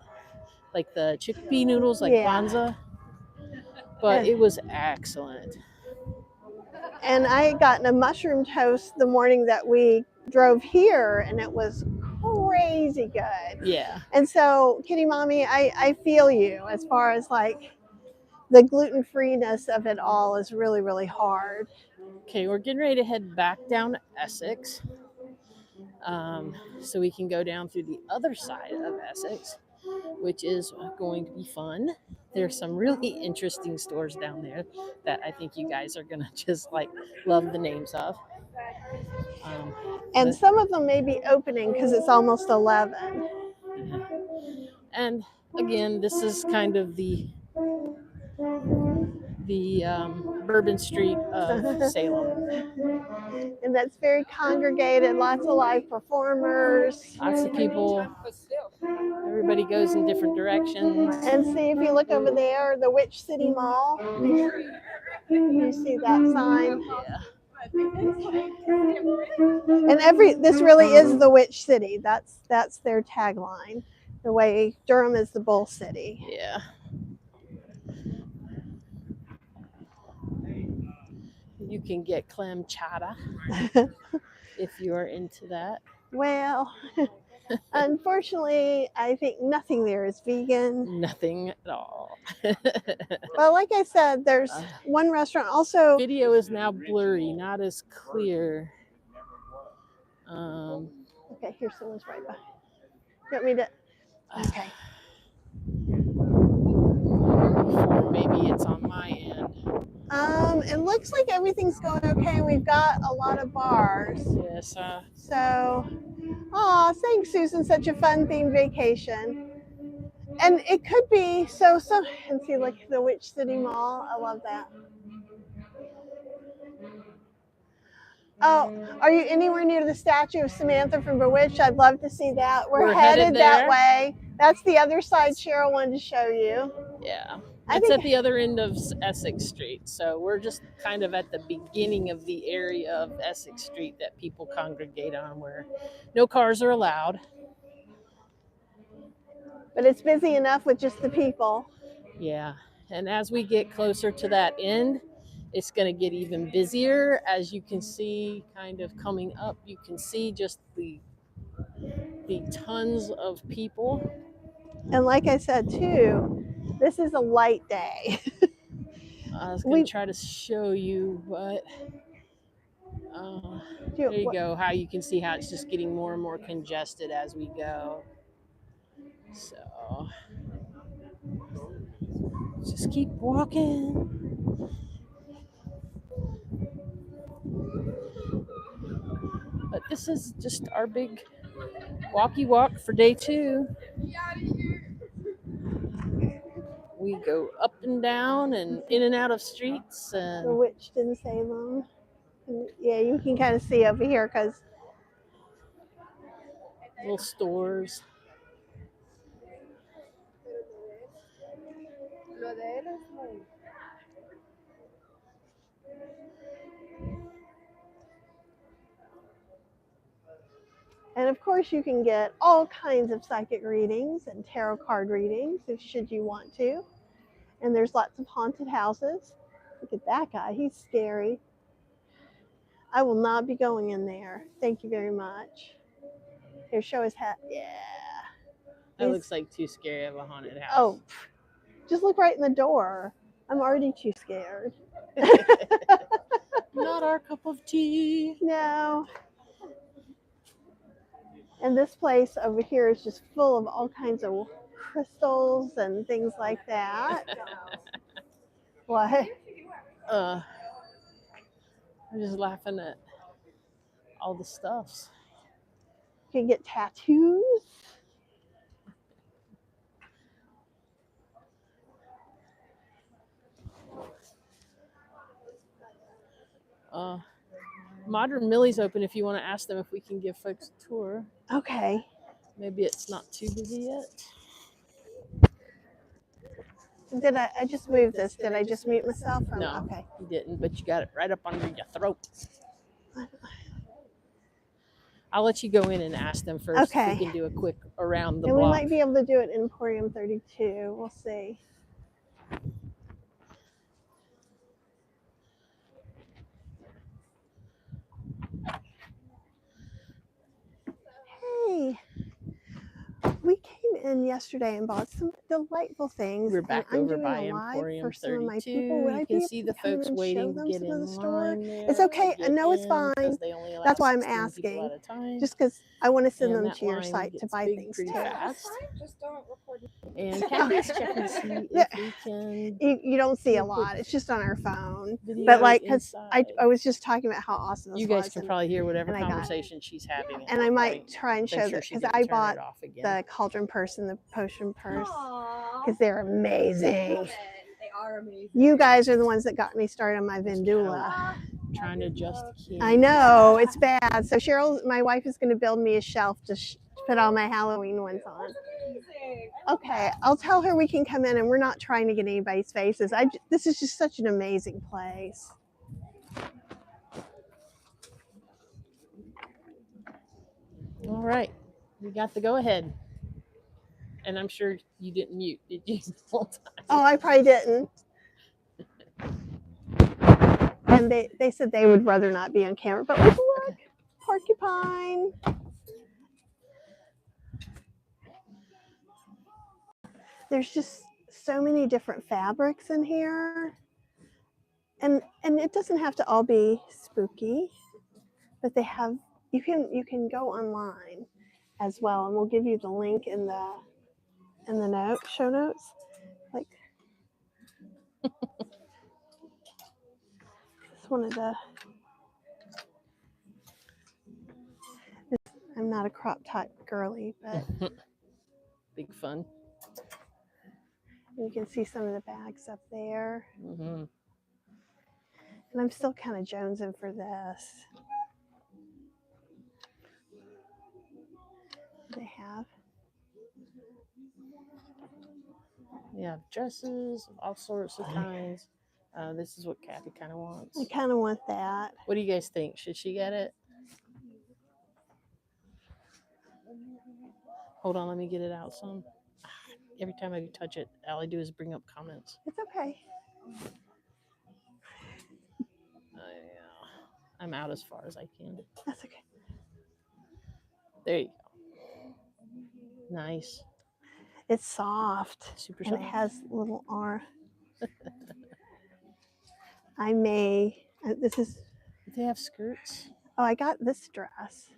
like the chickpea noodles, like Banza. But it was excellent. And I had gotten a mushroom toast the morning that we drove here, and it was crazy good. Yeah. And so, Kitty Mommy, I feel you as far as like the gluten-freeness of it all is really, really hard. Okay, we're getting ready to head back down Essex. So we can go down through the other side of Essex, which is going to be fun. There's some really interesting stores down there that I think you guys are going to just love the names of. And some of them may be opening because it's almost 11. And again, this is kind of the the Bourbon Street of Salem. And that's very congregated, lots of live performers. Lots of people. Everybody goes in different directions. And see, if you look over there, the Witch City Mall, you see that sign. Yeah. And this really is the Witch City. That's their tagline. The way Durham is the Bull City. Yeah. You can get clam chowder if you are into that. Well, unfortunately, I think nothing there is vegan. Nothing at all. Well, like I said, there's one restaurant also. Video is now blurry, not as clear. Okay, here someone's right behind. You want me to? Okay. Or maybe it's on my end. It looks like everything's going okay. We've got a lot of bars. Yes. So, thanks, Susan. Such a fun themed vacation. And it could be so. And see, look, the Witch City Mall. I love that. Oh, are you anywhere near the statue of Samantha from Bewitched? I'd love to see that. We're headed that way. That's the other side Cheryl wanted to show you. Yeah. It's at the other end of Essex Street. So we're just kind of at the beginning of the area of Essex Street that people congregate on, where no cars are allowed. But it's busy enough with just the people. Yeah. And as we get closer to that end, it's going to get even busier. As you can see, kind of coming up, you can see just the tons of people. And like I said, too, this is a light day. I was going to try to show you, but there you go. How you can see how it's just getting more and more congested as we go. So just keep walking. But this is just our big walkie walk for day 2. We go up and down and in and out of streets. And Bewitched in Salem. And yeah, you can kind of see over here because little stores. And of course, you can get all kinds of psychic readings and tarot card readings should you want to. And there's lots of haunted houses. Look at that guy. He's scary. I will not be going in there. Thank you very much. Here, show his hat. Yeah. That looks like too scary of a haunted house. Oh, just look right in the door. I'm already too scared. Not our cup of tea. No. And this place over here is just full of all kinds of crystals and things like that. What? I'm just laughing at all the stuffs. You can get tattoos. Modern Millie's open if you want to ask them if we can give folks a tour. Okay. Maybe it's not too busy yet. Did I just moved this? Did I just mute myself? No, okay. You didn't, but you got it right up under your throat. I'll let you go in and ask them first. Okay. We can do a quick around the block. We might be able to do it in Emporium 32. We'll see. Hey, we came in yesterday and bought some delightful things. We're back over by Emporium 32. You can see the folks waiting to get in line there. It's okay. I know it's fine. That's why I'm asking. Just because I want to send them to your site to buy things too. Just don't record. And Kathy's checking to see if we can. You don't see a lot. It's just on our phone. But like, because I was just talking about how awesome this was. You guys can probably hear whatever conversation she's having. And I might try and show that because I bought the cauldron purse and the potion purse because they're amazing. They are amazing. You guys are the ones that got me started on my This Vindula. couch. Trying to adjust the I know, it's bad. So Cheryl, my wife, is going to build me a shelf to put all my Halloween ones on. Amazing. Okay, I'll tell her we can come in, and we're not trying to get anybody's faces. This is just such an amazing place. All right, we got the go ahead. And I'm sure you didn't mute, did you? The whole time? Oh, I probably didn't. And they said they would rather not be on camera, but look, porcupine. There's just so many different fabrics in here. And it doesn't have to all be spooky, but they have, you can go online as well, and we'll give you the link in the show notes. Like this one of the, I'm not a crop top girly, but Big fun. you can see some of the bags up there. Mm-hmm. And I'm still kind of jonesing for this. They have. We have dresses of all sorts of kinds. This is what Kathy kind of wants. I kind of want that. What do you guys think? Should she get it? Hold on, let me get it out some. Every time I touch it, all I do is bring up comments. It's okay. I'm out as far as I can. That's okay. There you go. Nice. It's soft. Super and soft. It has little arm. I may. This is. Do they have skirts? Oh, I got this dress.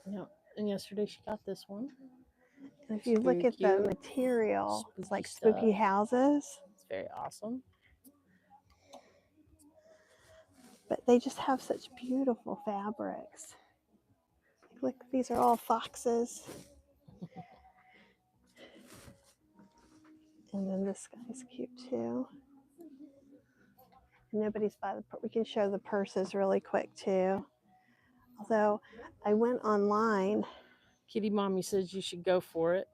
No. And yesterday she got this one. And if you It's look very at the cute. material, it's Spooky like spooky stuff. houses. It's very awesome. But they just have such beautiful fabrics. Look, these are all foxes. And then this guy's cute too. Nobody's by the. We can show the purses really quick too. Although I went online. Kitty Mommy says you should go for it.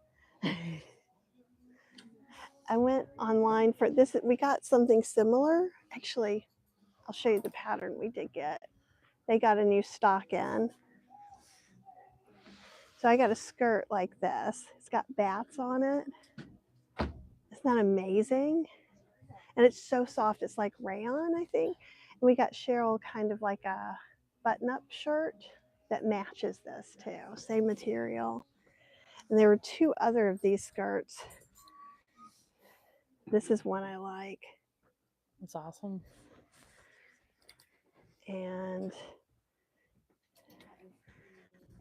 I went online for this. We got something similar. Actually, I'll show you the pattern we did get. They got a new stock in. So I got a skirt like this. It's got bats on it. Isn't that amazing? And it's so soft. It's like rayon, I think. And we got Cheryl kind of like a button-up shirt that matches this too. Same material. And there were two other of these skirts. This is one I like. It's awesome. And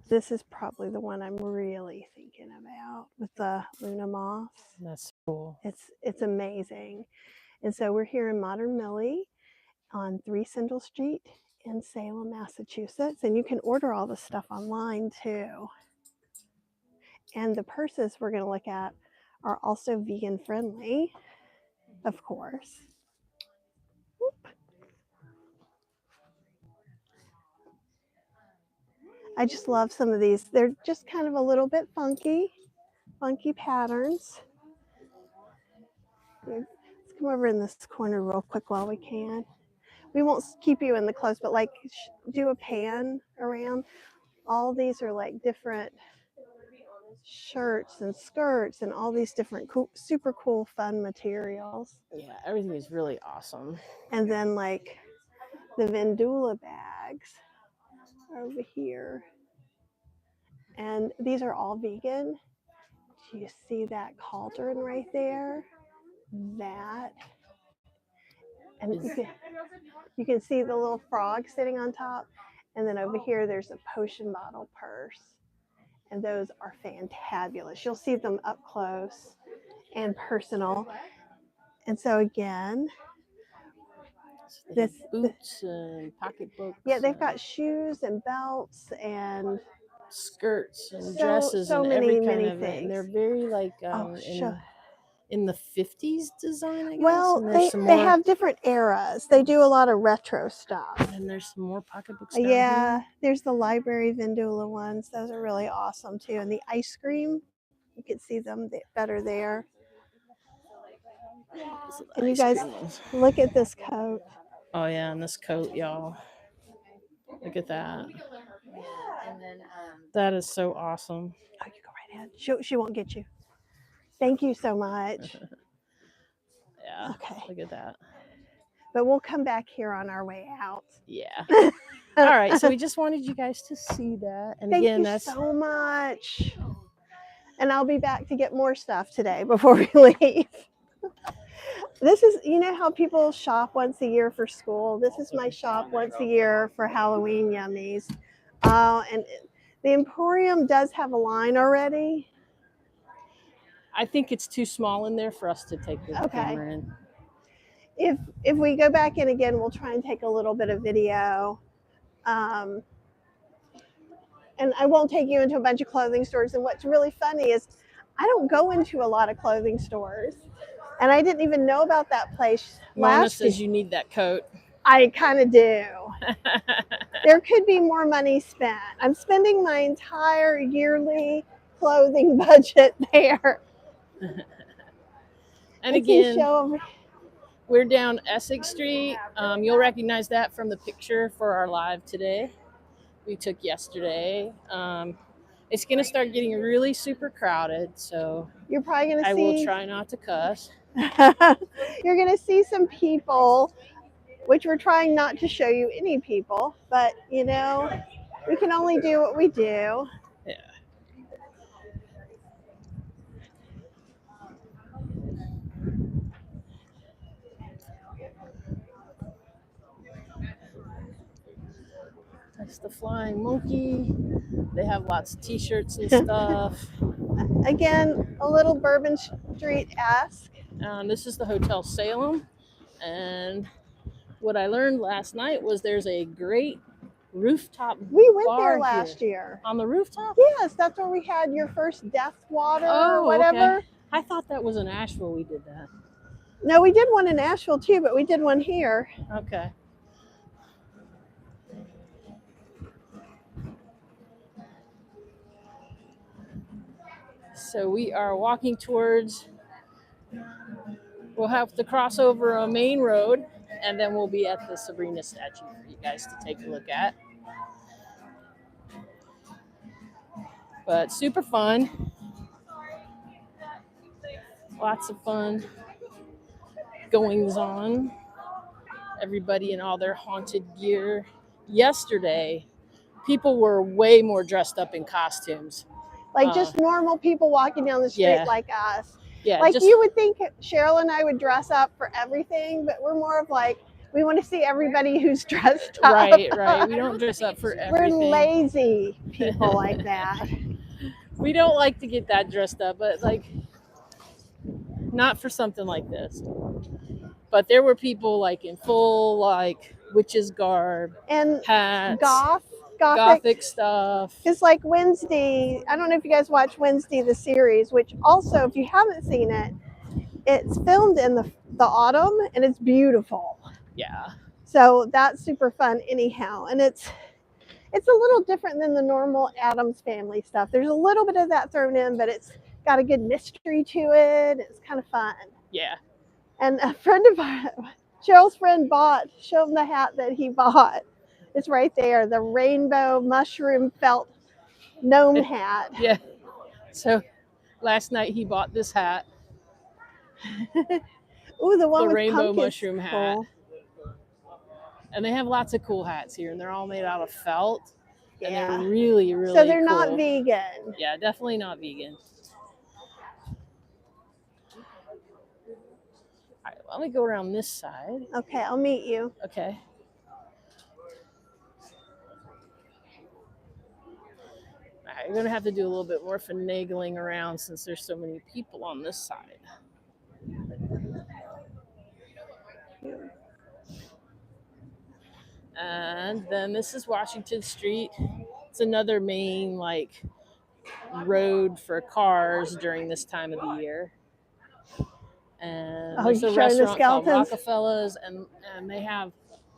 this is probably the one I'm really thinking about with the Luna moths. That's cool. It's amazing. And so we're here in Modern Millie on 3 Sindel Street in Salem, Massachusetts. And you can order all the stuff online too. And the purses we're going to look at are also vegan friendly, of course. Whoop. I just love some of these. They're just kind of a little bit funky patterns. Let's come over in this corner real quick while we can. We won't keep you in the close, but like do a pan around. All these are like different shirts and skirts and all these different cool, super cool, fun materials. Yeah, everything is really awesome. And then like the Vindula bags are over here. And these are all vegan. Do you see that cauldron right there? That. And you can see the little frog sitting on top. And then over here, there's a potion bottle purse. And those are fantabulous. You'll see them up close and personal. And so again, This boots and pocketbooks. Yeah, they've got shoes and belts and skirts and dresses so and many, every kind many of things. and they're very like in the 50s design, I guess. Well, and there's some they more, have different eras. They do a lot of retro stuff. and there's some more pocketbooks down Yeah, here. there's the library Vindula ones. Those are really awesome too. And the ice cream, you can see them better there. Those are the And you ice guys, cream ones. look at this coat. Oh yeah, and this coat, y'all. Look at that. And then That is so awesome. Oh, you go right ahead. She won't get you. Thank you so much. Yeah. Okay. Look at that. But we'll come back here on our way out. Yeah. All right. So we just wanted you guys to see that. And Thank again, you that's so much. And I'll be back to get more stuff today before we leave. This is, you know how people shop once a year for school? This is my shop once a year for Halloween yummies. And the Emporium does have a line already. I think it's too small in there for us to take the Okay. camera in. If we go back in again, we'll try and take a little bit of video. And I won't take you into a bunch of clothing stores. And what's really funny is I don't go into a lot of clothing stores. And I didn't even know about that place Mona last year. says you need that coat. I kind of do. There could be more money spent. I'm spending my entire yearly clothing budget there. And I can again, show we're down Essex Street. You'll recognize that from the picture for our live today. We took yesterday. It's going to start getting really super crowded, so you're probably going to I see. will try not to cuss. You're going to see some people, which we're trying not to show you any people, but you know, we can only do what we do. Yeah. That's the Flying Monkey. They have lots of t-shirts and stuff. Again, a little Bourbon Street-esque. This is the Hotel Salem. And what I learned last night was there's a great rooftop We went bar there last year. On the rooftop? Yes, that's where we had your first death water or whatever. Okay. I thought that was in Asheville we did that. No, we did one in Asheville too, but we did one here. Okay. So we are walking towards, we'll have to cross over a main road, and then we'll be at the Sabrina statue for you guys to take a look at. But super fun. Lots of fun goings on. Everybody in all their haunted gear. Yesterday, people were way more dressed up in costumes. Like just normal people walking down the street like us. Yeah. Like you would think Cheryl and I would dress up for everything, but we're more of like, we want to see everybody who's dressed up. Right. We don't dress up for everything. We're lazy people like that. We don't like to get that dressed up, but like, not for something like this. But there were people like in full like witches garb and hats, gothic stuff. It's like Wednesday. I don't know if you guys watch Wednesday the series, which also, if you haven't seen it, it's filmed in the autumn and it's beautiful. Yeah. So that's super fun anyhow, and it's a little different than the normal Addams Family stuff. There's a little bit of that thrown in, but it's got a good mystery to it. It's kind of fun. Yeah. And a friend of ours, Cheryl's friend show him the hat that he bought. It's right there, the rainbow mushroom felt gnome hat. Yeah. So last night he bought this hat. Ooh, the one with rainbow pumpkins. Mushroom hat. Cool. And they have lots of cool hats here, and they're all made out of felt. Yeah. And they're really, really So they're cool. not vegan. Yeah, definitely not vegan. All right, let me go around this side. Okay, I'll meet you. Okay. All right, you're going to have to do a little bit more finagling around since there's so many people on this side. And then this is Washington Street. It's another main like road for cars during this time of the year. And Oh, there's you're a showing the restaurant called skeletons? Rockefeller's, and they have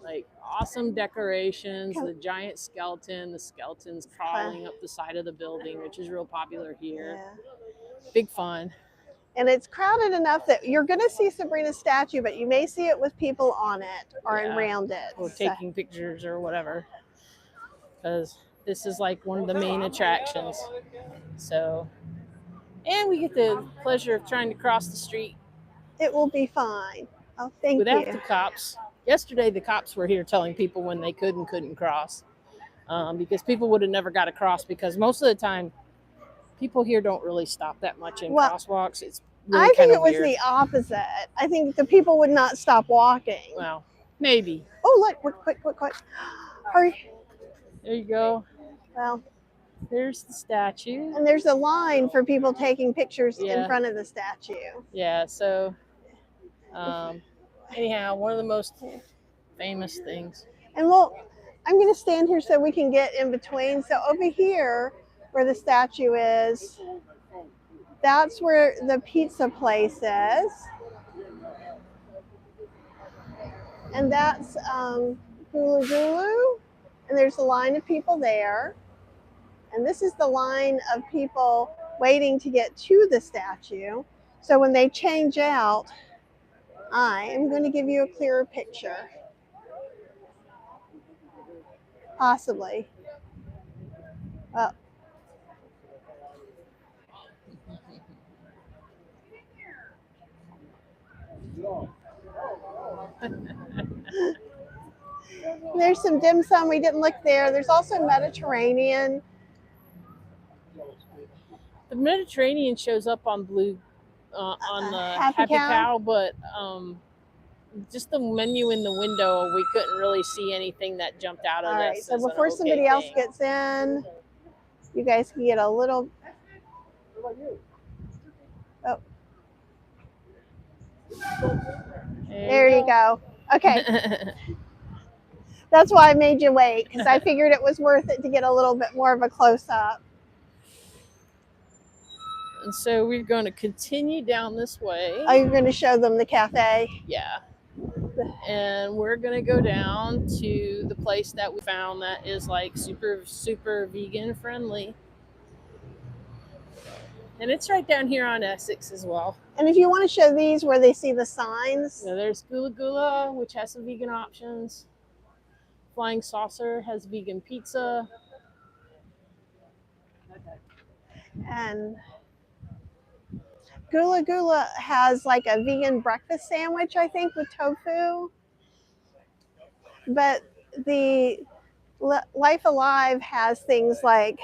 like awesome decorations, Come- the giant skeleton, the skeletons crawling up the side of the building, which is real popular here. Yeah. Big fun. And it's crowded enough that you're going to see Sabrina's statue, but you may see it with people on it or Yeah. around it. Or So- taking pictures or whatever, because this is like one of the main attractions. So, and we get the pleasure of trying to cross the street It will be fine. Oh, thank without you. the cops. Yesterday, the cops were here telling people when they could and couldn't cross, because people would have never got across, because most of the time, people here don't really stop that much in Well, crosswalks. It's really I think kind it of was weird. the opposite. I think the people would not stop walking. Well, maybe. Oh, look, quick. Hurry. There you go. Well, There's the statue. and there's a line for people taking pictures in Yeah. front of the statue. Yeah, so anyhow, one of the most famous things. And well, I'm going to stand here so we can get in between. So over here, where the statue is, that's where the pizza place is. And that's Gulu Gulu. And there's a line of people there. And this is the line of people waiting to get to the statue. So when they change out, I am going to give you a clearer picture. Possibly. Well, there's some dim sum. We didn't look there. There's also Mediterranean. The Mediterranean shows up on on the Happy Happy Cow? Cow, but just the menu in the window, we couldn't really see anything that jumped out of All right. this. So as an before okay somebody else thing. gets in, you guys can get a little. Oh, there you go. Okay. That's why I made you wait, because I figured it was worth it to get a little bit more of a close-up. And so we're going to continue down this way. Oh, you're going to show them the cafe? Yeah. And we're going to go down to the place that we found that is like super vegan friendly. And it's right down here on Essex as well. And if you want to show these where they see the signs. So there's Gula Gula, which has some vegan options. Flying Saucer has vegan pizza. And Gula Gula has like a vegan breakfast sandwich, I think, with tofu. But the Life Alive has things like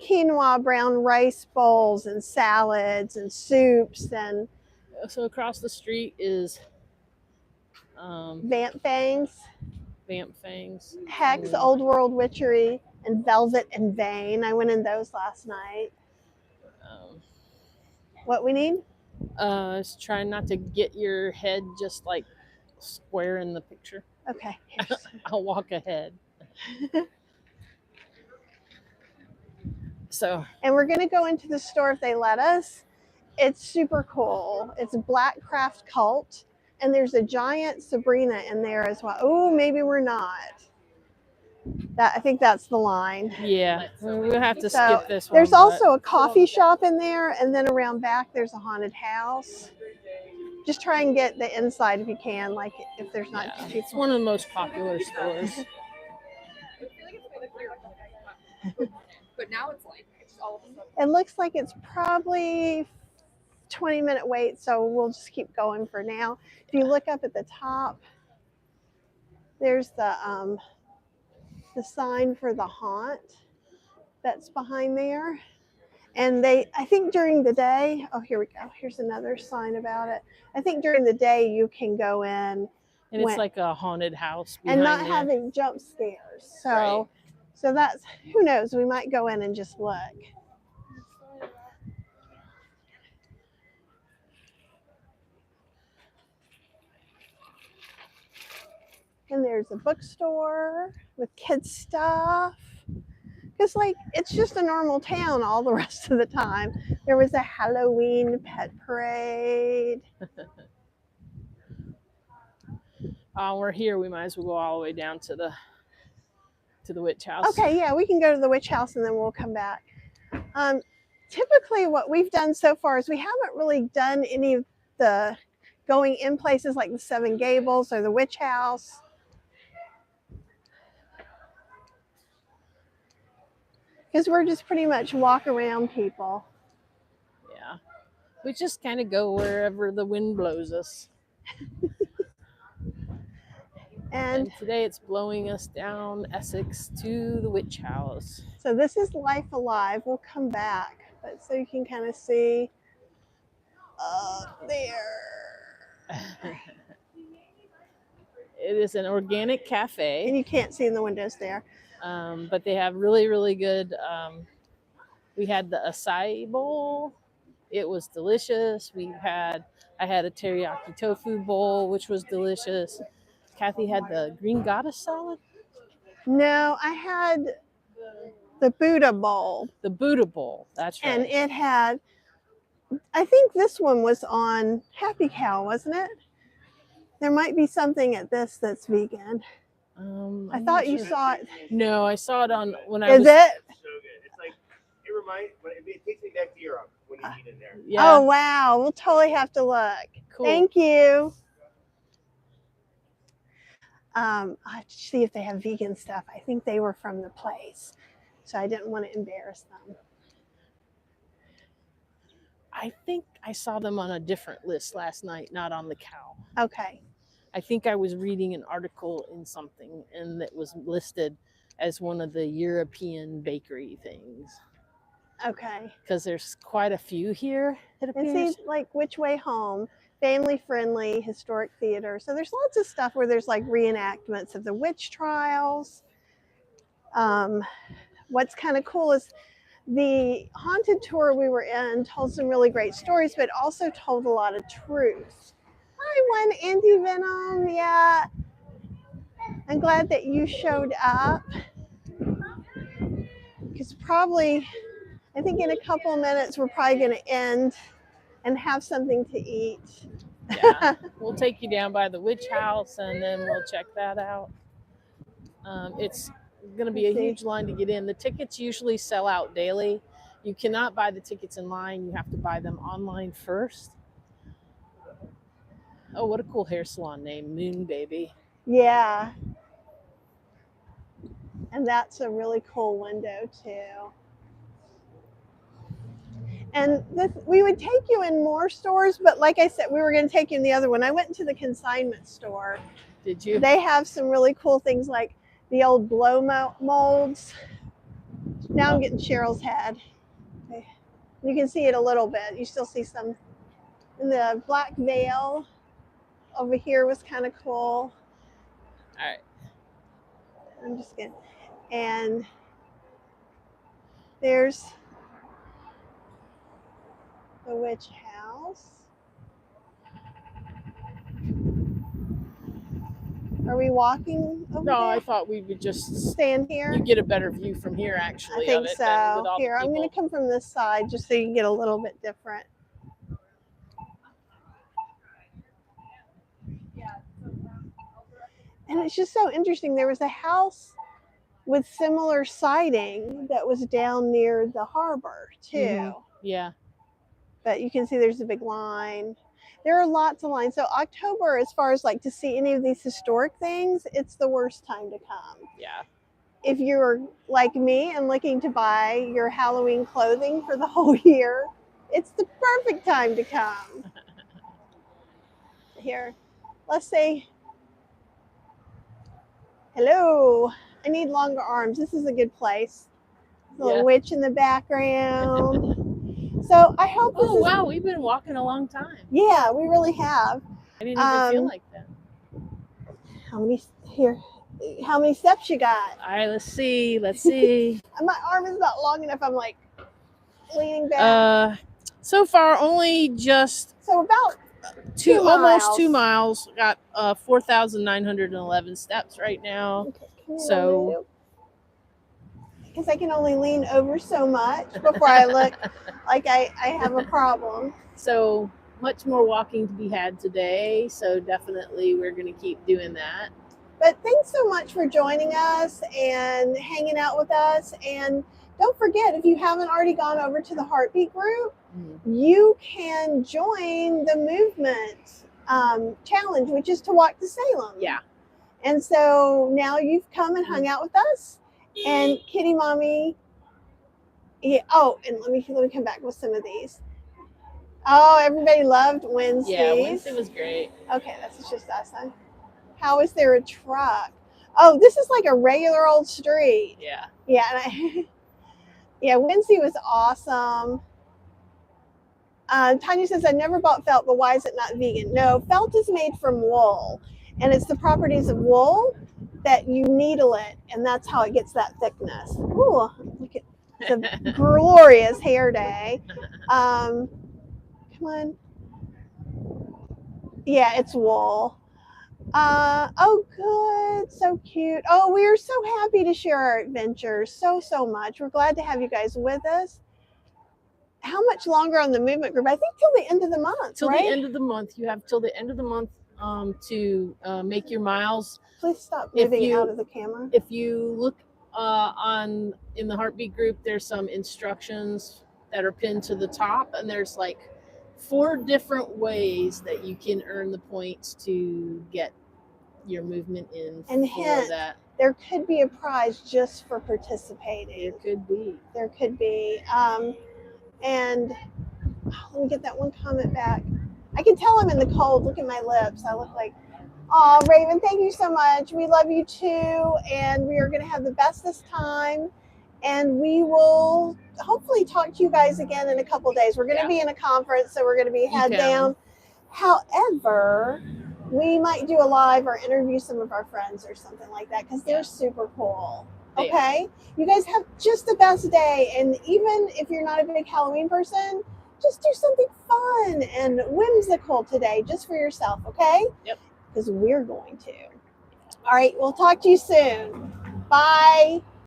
quinoa brown rice bowls and salads and soups. And so across the street is Vamp Fangs, Hex, and Old World Witchery, and Velvet and Vein. I went in those last night. What we need? Is trying not to get your head just like square in the picture. Okay. I'll walk ahead. So. And we're going to go into the store if they let us. It's super cool. It's Black Craft Cult. And there's a giant Sabrina in there as well. Oh, maybe we're not. I think that's the line. Yeah, we'll have to So skip this one. there's also a coffee shop in there, and then around back there's a haunted house. Just try and get the inside if you can, like if there's not too it's one of the most popular stores. But now it's like all of a sudden. It looks like it's probably 20-minute wait, so we'll just keep going for now. If you look up at the top, there's the sign for the haunt that's behind there. And I think during the day, oh, here we go. Here's another sign about it. I think during the day you can go in. And it's like a haunted house and not there. having jump scares. So, Right. So that's, who knows, we might go in and just look. And there's a bookstore with kids stuff. Because like, it's just a normal town all the rest of the time. There was a Halloween pet parade. We're here. We might as well go all the way down to the witch house. Okay, yeah, we can go to the witch house and then we'll come back. Typically what we've done so far is we haven't really done any of the going in places like the Seven Gables or the witch house. Because we're just pretty much walk around people. Yeah. We just kind of go wherever the wind blows us. And today it's blowing us down Essex to the witch house. So this is Life Alive. We'll come back, but so you can kind of see there. It is an organic cafe. And you can't see in the windows there. But they have really, really good, we had the acai bowl. It was delicious. I had a teriyaki tofu bowl, which was delicious. Kathy had the green goddess salad. No, I had the Buddha bowl. The Buddha bowl, that's right. And it had, I think this one was on Happy Cow, wasn't it? There might be something at this that's vegan. I thought you saw it. No, I saw it on when I was. Is it? So good. It's like it takes me back to Europe when you eat in there. Yeah. Oh wow, we'll totally have to look. Cool. Thank you. I have to see if they have vegan stuff. I think they were from the place, so I didn't want to embarrass them. I think I saw them on a different list last night, not on the cow. Okay. I think I was reading an article in something and that was listed as one of the European bakery things. Okay. Because there's quite a few here, it appears. And see, like Which Way Home, family friendly, historic theater. So there's lots of stuff where there's like reenactments of the witch trials. What's kind of cool is the haunted tour we were in told some really great stories, but also told a lot of truth. Hi, one Andy Venom. Yeah. I'm glad that you showed up. Because probably, I think in a couple of minutes, we're probably going to end and have something to eat. Yeah. We'll take you down by the witch house and then we'll check that out. It's going to be a huge line to get in. The tickets usually sell out daily. You cannot buy the tickets in line. You have to buy them online first. Oh, what a cool hair salon name, Moon Baby. Yeah. And that's a really cool window too. And we would take you in more stores, but like I said, we were going to take you in the other one. I went into the consignment store. Did you? They have some really cool things like the old blow molds. Now I'm getting Cheryl's head. Okay. You can see it a little bit. You still see some. And the black veil over here was kind of cool. All right. I'm just kidding. And there's the witch house. Are we walking over there? No, I thought we would just stand here. You get a better view from here, actually. I think of it so. Here, I'm going to come from this side just so you can get a little bit different. And it's just so interesting. There was a house with similar siding that was down near the harbor too. Mm-hmm. Yeah. But you can see there's a big line. There are lots of lines. So October, as far as like to see any of these historic things, it's the worst time to come. Yeah. If you're like me and looking to buy your Halloween clothing for the whole year, it's the perfect time to come. Here, let's say, hello. I need longer arms. This is a good place. A little witch in the background. So I hope. Oh wow, we've been walking a long time. Yeah, we really have. I didn't even feel like that. How many steps you got? All right, let's see. My arm is not long enough. I'm like leaning back. So far only just about almost 2 miles. Got 4,911 steps right now. Okay, so because I can only lean over so much before I look like I have a problem. So much more walking to be had today, so definitely we're going to keep doing that. But thanks so much for joining us and hanging out with us. And don't forget, if you haven't already gone over to the Heartbeat group, you can join the movement challenge, which is to walk to Salem. Yeah. And so now you've come and hung out with us. And Kitty Mommy, oh, and let me come back with some of these. Oh, everybody loved Wednesdays. Yeah, Wednesday was great. Okay, that's just us, huh? How is there a truck? Oh, this is like a regular old street. Yeah. Yeah, and yeah, Wednesday was awesome. Tanya says, I never bought felt, but why is it not vegan? No, felt is made from wool, and it's the properties of wool that you needle it, and that's how it gets that thickness. Ooh, look at it's a glorious hair day. Come on. Yeah, it's wool. Oh, good. So cute. Oh, we are so happy to share our adventures so much. We're glad to have you guys with us. How much longer on the movement group? I think till the end of the month, Till right? the end of the month. You have till the end of the month to make your miles. Please stop moving out of the camera. If you look in the Heartbeat group, there's some instructions that are pinned to the top, and there's like 4 different ways that you can earn the points to get your movement in. And for hint, that. There could be a prize just for participating. There could be. There could be. And let me get that one comment back. I can tell I'm in the cold. Look at my lips. I look like, oh, Raven, thank you so much. We love you too. And we are going to have the bestest time. And we will hopefully talk to you guys again in a couple days. We're going to be in a conference, so we're going to be head down. However, we might do a live or interview some of our friends or something like that because they're super cool. Okay? You guys have just the best day. And even if you're not a big Halloween person, just do something fun and whimsical today just for yourself, okay? Yep. Because we're going to. All right, we'll talk to you soon. Bye.